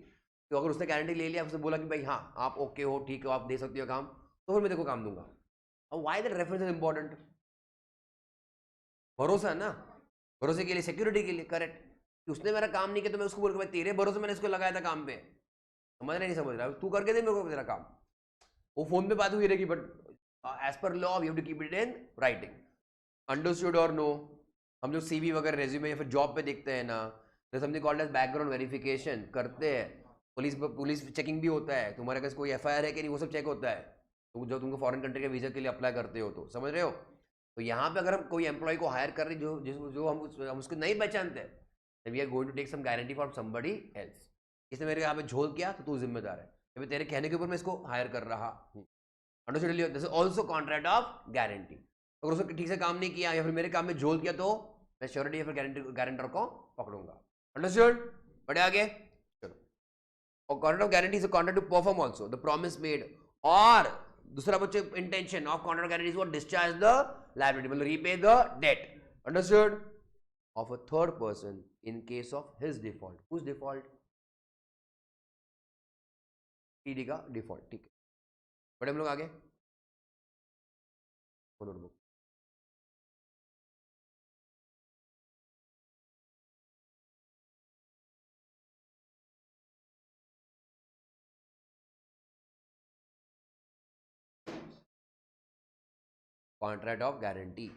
S1: तो अगर उसने गारंटी ले लिया, उसने बोला कि भाई हाँ आप ओके हो, ठीक हो, आप दे सकते हो काम, तो फिर मैं देखो काम दूंगा। अब why that reference is important? भरोसा ना, भरोसे के लिए, सिक्योरिटी के लिए, करेक्ट। कि उसने मेरा काम नहीं किया तो मैं उसको बोल के भाई तेरे भरोसे मैंने इसको लगाया था काम पे, समझ रहा नहीं समझ रहा, तू करके दे मेरे को तेरा काम। वो फोन पे बात हुई रहेगी, but as per law you have to keep it in writing. Understood और नो? हम जो सीवी वगैरह रेज्यूमे या फिर जॉब पे देखते हैं ना, something called as background verification करते हैं, पुलिस चेकिंग भी होता है, तुम्हारे पास कोई एफआईआर है कि नहीं वो सब चेक होता है, तो जो तुमको फॉरेन कंट्री के वीजा के लिए अप्लाई करते हो, तो समझ रहे हो? तो यहाँ पे अगर हम कोई एम्प्लॉय को हायर कर रहे जो हम उसको नहीं पहचानते, we are going to take some guarantee for somebody else. इसने मेरे यहाँ पे झोल किया तो तू जिम्मेदार है, तेरे कहने के ऊपर मैं इसको हायर कर रहा हूँ। Understood Leo? This is also contract of guarantee. अगर उसने ठीक से काम नहीं किया या फिर मेरे काम में झोल किया तो मैं श्योरिटी या फिर गारंटर को पकड़ूंगा। अंडरस्टूड? बढ़े आगे चलो। और contract of guarantee is a contract to perform also the promise made, और दूसरा बच्चे intention of contract of guarantee is what? Discharge the liability, मतलब repay the debt. Understood? Of a third person in case of his default. Whose default? PD का डिफॉल्ट। ठीक है, बड़े हम लोग आगे notebook. Contract of guarantee,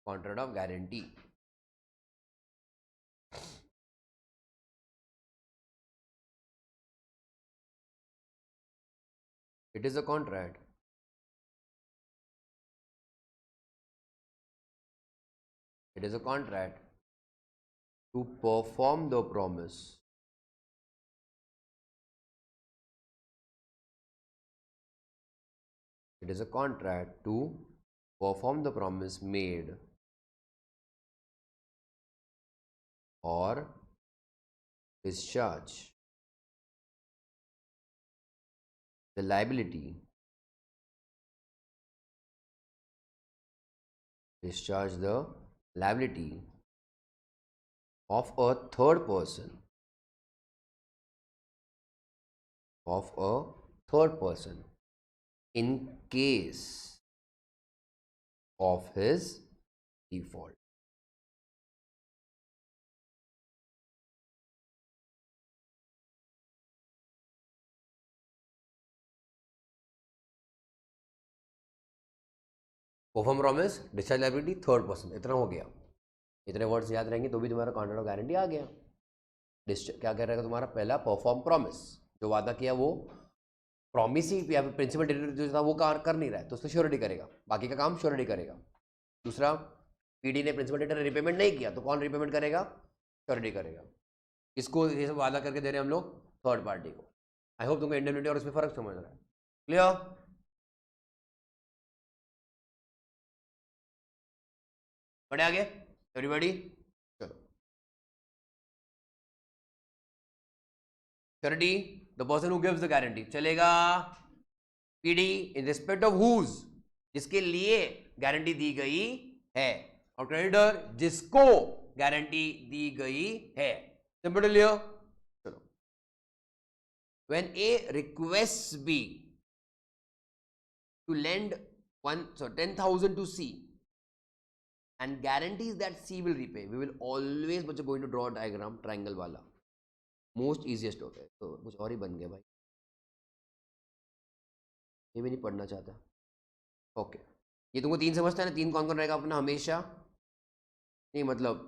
S1: contract of guarantee it is a contract it is a contract to perform the promise it is a contract to perform the promise made or discharge the liability of a third person in case of his default. Perform promise, discharge liability, third person. इतना हो गया, इतने words याद रहेंगे तो भी तुम्हारा contract of guarantee आ गया। क्या कह रहेगा तुम्हारा? पहला परफॉर्म प्रॉमिस, जो वादा किया वो प्रॉमिस ही, या फिर प्रिंसिपल डेटर जो था वो कर नहीं रहा है तो उसने श्योरिटी करेगा, बाकी का काम श्योरिटी करेगा। दूसरा, पीडी ने प्रिंसिपल डेटर रिपेमेंट नहीं किया तो कौन रिपेमेंट करेगा? श्योरिटी करेगा। इसको ये सब वादा करके दे रहे हैं हम लोग थर्ड पार्टी को। आई होप तुमको इंडेमनिटी और इसमें फर्क समझ रहा है। क्लियर? बढ़े आगे एवरीबॉडी चलो। Surety, the person who gives the guarantee, चलेगा। PD in respect of whose, जिसके लिए गारंटी दी गई है, और क्रेडिटर जिसको गारंटी दी गई है। सिंपल लियो चलो। When A request B to lend 10,000 to C and guarantees that C will repay, we will always बच्चे going to draw a diagram, triangle वाला मोस्ट easiest होता है। तो कुछ और ही बन गया भाई, ये भी नहीं पढ़ना चाहता। ओके, ये तुमको तीन समझता है ना? तीन कौन कौन रहेगा अपना हमेशा? नहीं मतलब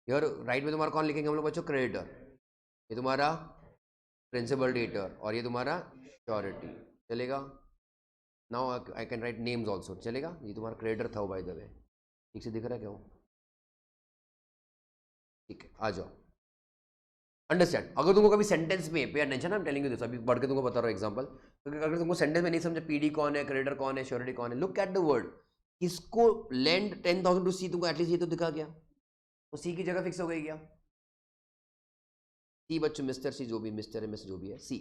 S1: यार राइट में तुम्हारा कौन लिखेंगे हम लोग बच्चों? क्रेडिटर, ये तुम्हारा प्रिंसिपल डेटर, और ये तुम्हारा श्योरिटी। चलेगा? Now I can write names also. चलेगा? ये तुम्हारा क्रेडिटर था बाय द वे, ठीक से दिख रहा है क्या वो? ठीक है, आ जाओ। अंडरस्टैंड, अगर तुमको कभी सेंटेंस में pay attention, I am telling you this, अभी पढ़ के तुमको बता रहा हूँ एग्जांपल। अगर तुमको सेंटेंस में नहीं समझे पीडी कौन है, क्रेडिटर कौन है, श्योरिटी कौन है, लुक एट द वर्ड। किसको लेंड 10,000 टू सी, तुमको एटलीस्ट ये तो दिखा गया, तो सी की जगह फिक्स हो गई क्या? सी बच्चों मिस्टर सी, जो भी मिस्टर है मिस्टर जो भी है, सी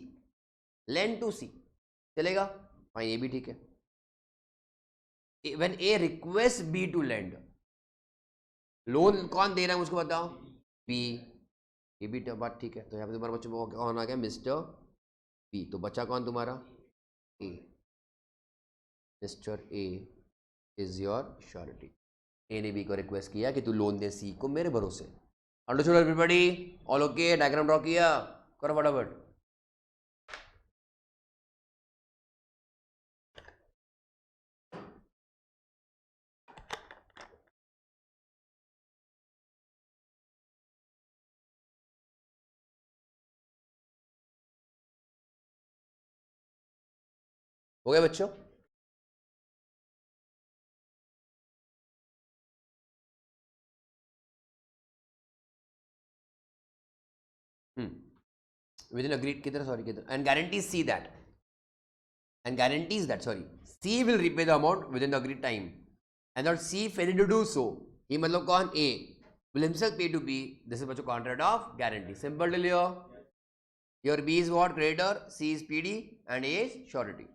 S1: लेंड टू सी। चलेगा? हाँ ये भी ठीक है। When A request B to lend, loan कौन दे रहा है मुझको बताओ? बी। ये भी बात ठीक है। तो यहाँ पे तुम्हारा बच्चों कौन आ गया? Mister B. तो बच्चा कौन तुम्हारा? A. Mister A is your surety. A ने बी को रिक्वेस्ट किया कि तू लोन दे सी को मेरे भरोसे। Understood everybody? All okay? Diagram draw किया? करो फटाफट। हो गया बच्चों? विद इन अग्रीड किधर, सॉरी किधर, and guarantees see that, and guarantees that, sorry, C will repay the amount within the agreed time, and not C failing to do so. ये मतलब कौन? A will himself pay to B. This is बच्चों contract of guarantee. Simple till here. Your B is what? Creditor, C is PD, and A is surety.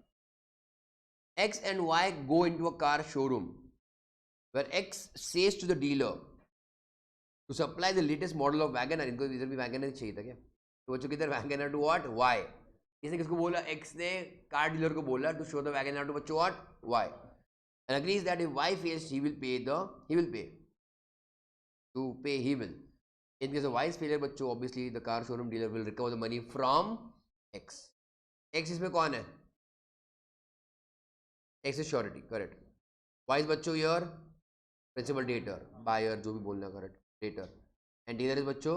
S1: X and Y go into a car showroom where X says to the dealer to supply the latest model of WagonR. इनको इधर भी WagonR चाहिए था क्या? तो बच्चों किधर WagonR to what? Y. इसने किसको बोला? X ने कार डीलर को बोला to show the WagonR to बच्चों what? Y. And agrees that if Y fails, he will pay. He will. In case of Y's failure, बच्चों obviously the car showroom dealer will recover the money from X. X इसमें कौन है? X is surety, correct. Y is बच्चों your principal debtor, buyer, जो भी बोलना correct, debtor. And dealer is बच्चों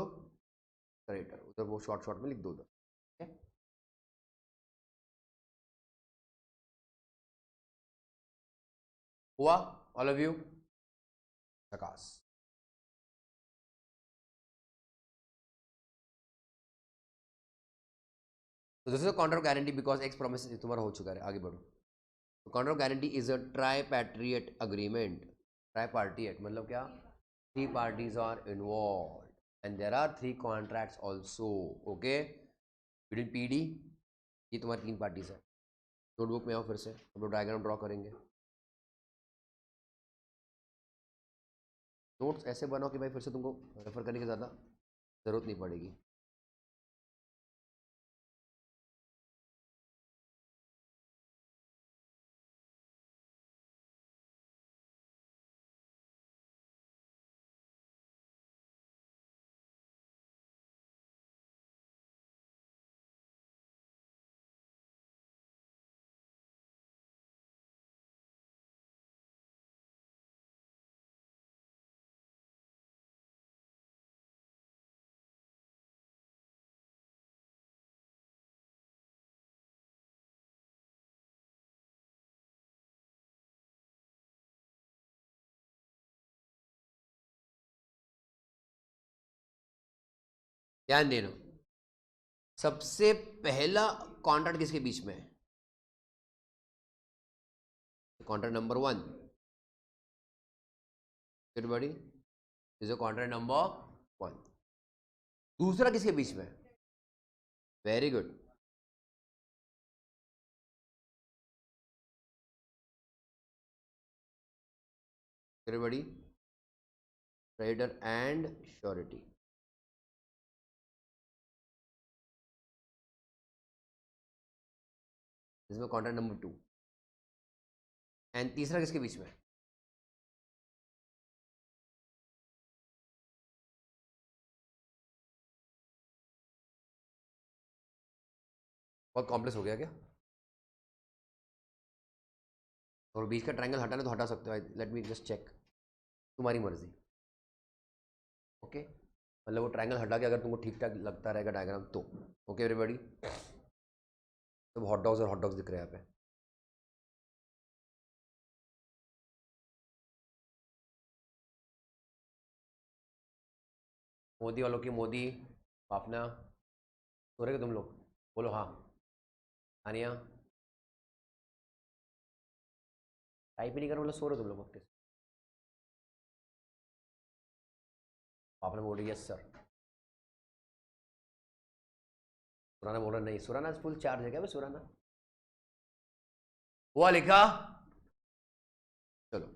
S1: creditor. उधर वो शॉर्ट में लिख दो उधर. Okay? हुआ all of you? Chakas. So this is a contract of guarantee because X promises. तुम्हारा हो चुका है, आगे बढ़ो. So contract of guarantee is a tripartite agreement. Tripartite मतलब क्या? 3 parties are involved and there are 3 contracts also. Okay? Between PD, ये तुम्हारी 3 पार्टीज है. नोटबुक में आओ फिर से, हम लोग डायग्राम ड्रॉ करेंगे. नोट्स ऐसे बनाओ कि भाई फिर से तुमको रेफर करने की ज़्यादा ज़रूरत नहीं पड़ेगी. ध्यान देना, सबसे पहला कॉन्ट्रैक्ट किसके बीच में है? Contract number 1. Everybody, this is contract number 1. दूसरा किसके बीच में? Very good. Everybody, creditor and surety. इसमें कॉन्ट्रैक्ट नंबर 2. एंड तीसरा किसके बीच में? बहुत कॉम्प्लेक्स हो गया क्या? और बीच का ट्रायंगल हटाना तो हटा सकते हो. लेट मी जस्ट चेक, तुम्हारी मर्जी. ओके, मतलब वो ट्रायंगल हटा के अगर तुमको ठीक ठाक लगता रहेगा डायग्राम तो. ओके एवरीबॉडी, तो हॉट डॉग्स और हॉट डॉग्स दिख रहे हैं यहाँ पे. मोदी वालों की मोदी, पापना, सो रहे तुम लोग? बोलो हाँ. आनिया, टाइप ही नहीं कर, मतलब सो रहे तुम लोग वक्त से? पापना बोल रही यस सर. सुराना बोल रहा नहीं. सुराना फुल चार्ज है क्या? सुराना हुआ लिखा. चलो,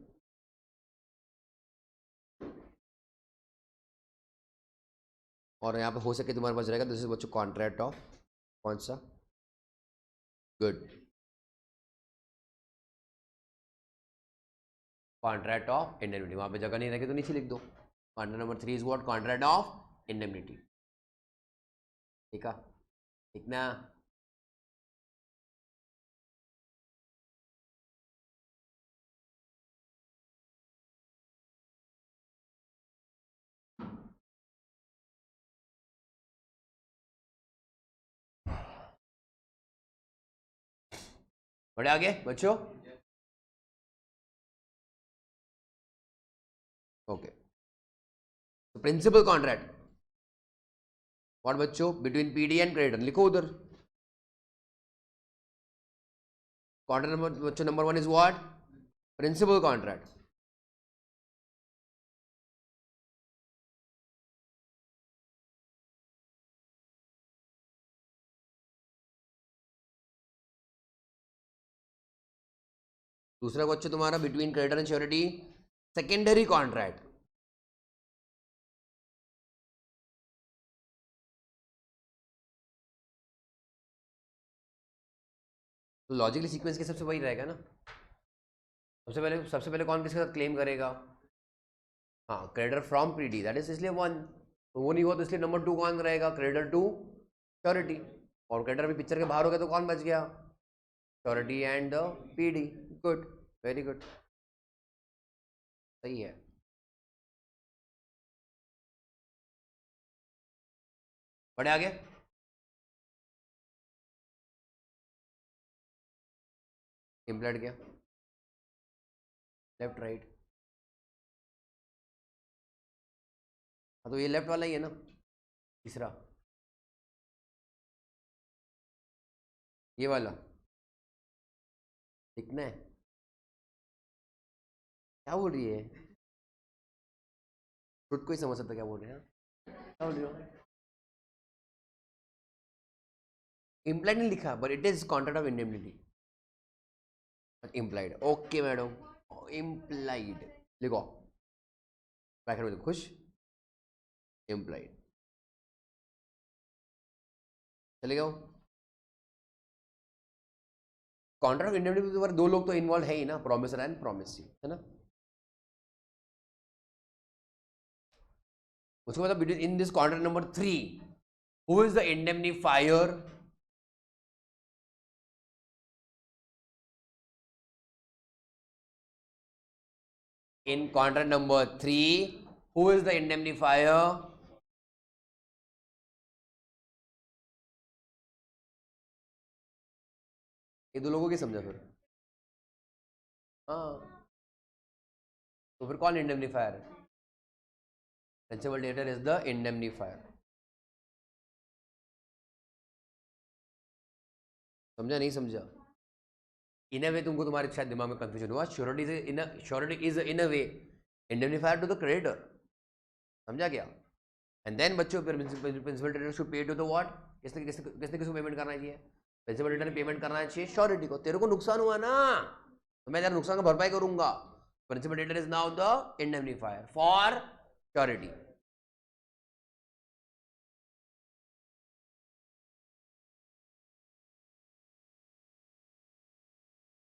S1: और यहाँ पे हो सके तुम्हारे पास रहेगा. दिस इज बच्चों कॉन्ट्रैक्ट ऑफ कौन सा? Good, contract of indemnity. वहां पे जगह नहीं रखी तो नीचे लिख दो. Contract number 3 is what? Contract of indemnity. ठीक है, ठीक ना? बढ़े आगे बच्चों. Okay, principal contract. व्हाट बच्चों, बिटवीन पीडी एंड क्रेडिटर, लिखो उधर। कॉन्ट्रैक्ट नंबर बच्चों number 1 is what, principal contract. दूसरा बच्चों तुम्हारा between creditor and surety, secondary contract. तो लॉजिकली सीक्वेंस के सबसे वही रहेगा ना, सबसे पहले कौन किसके साथ क्लेम करेगा, हाँ creditor from PD, that is इसलिए 1, तो वो नहीं हुआ तो इसलिए नंबर 2 कौन रहेगा, क्रेडिटर टू श्योरिटी। और क्रेडिटर भी पिक्चर के बाहर हो गया तो कौन बच गया, surety and PD. Good, very good, सही है। बढ़े आगे। इम्प्लाइड क्या, लेफ्ट राइट, हाँ तो ये लेफ्ट वाला ही है ना, तीसरा ये वाला लिखना है। क्या बोल रही है, खुद को ही समझ सकता क्या बोल रहे हैं, क्या बोल रही हो। इम्प्लाइड नहीं लिखा, but it is contract of indemnity, implied. Okay madam, implied लिखो, ब्रैकेट में खुश, इम्प्लाइड, चलेगा। कॉन्ट्रैक्ट ऑफ इंडेमनिटी पर 2 लोग तो इन्वॉल्व है ही ना, प्रॉमिसर एंड प्रॉमिसी, है ना। उसके बाद in this contract number 3, who is the indemnifier, in contract number 3, who is the indemnifier, ये 2 लोगों की समझा फिर, हाँ तो फिर कौन इंडेमनिफायर है, principal debtor is the indemnifier. समझा नहीं समझा, इन अ वे तुमको तुम्हारे शायद दिमाग में कंफ्यूजन हुआ, surety is in a way indemnifier to the creditor, समझा क्या। एंड देन बच्चों principal debtor should pay to the what, किसने किसको पेमेंट करना चाहिए, प्रिंसिपल डेटर ने पेमेंट करना चाहिए श्योरिटी को। तेरे को नुकसान हुआ ना, तो मैं तेरा नुकसान का भरपाई करूंगा। Principal debtor is now the indemnifier for surety.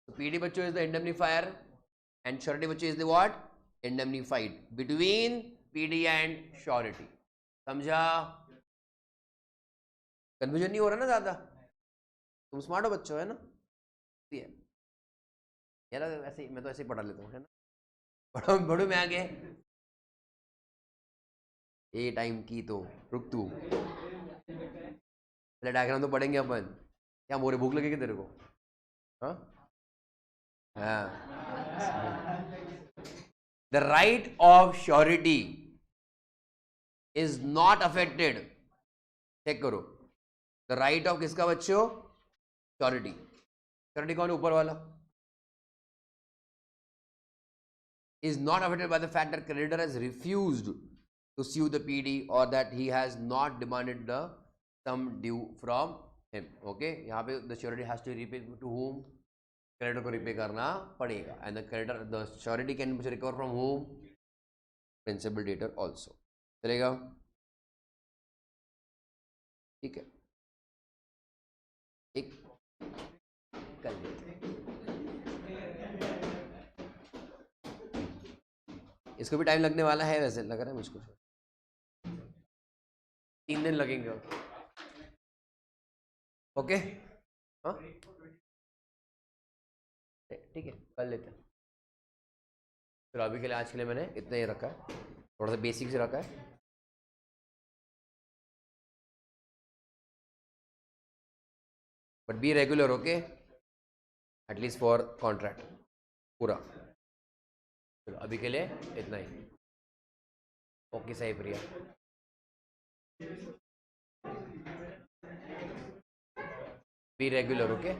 S1: PD बच्चों is the indemnifier and surety बच्चों is the what, indemnified between PD and surety। समझा, कंफ्यूजन नहीं हो रहा ना ज्यादा, तुम स्मार्ट हो बच्चों, है ना। यार ऐसे मैं तो ऐसे ही पढ़ा लेता हूँ, है ना, बड़ो में आगे ए टाइम की तो रुक तू, पहले डायग्राम तो पढ़ेंगे अपन। क्या मोरे भूख लगेगी तेरे को, हाँ हाँ। The right of surety is not affected, check करो, द राइट ऑफ किसका बच्चों, श्योरिटी। श्योरिटी कौन है, ऊपर वाला, is not affected by the fact that creditor has refused to sue the PD or that he has not demanded the sum due from him। okay, यहाँ पे the surety has to repay to whom, creditor को repay करना पड़ेगा, and the creditor, the surety can recover from whom, principal debtor also। चलेगा, ठीक है, एक कर लेते हैं, इसको भी टाइम लगने वाला है, वैसे लग रहा है मुझको 3 दिन लगेंगे। ओके, हाँ ठीक है, कर लेते हैं। फिर अभी के लिए, आज के लिए मैंने इतना ही रखा है, थोड़ा सा बेसिक से रखा है, but be regular, okay, at least for contract पूरा। चलो अभी के लिए इतना ही, ओके सही प्रिया। Be regular, okay.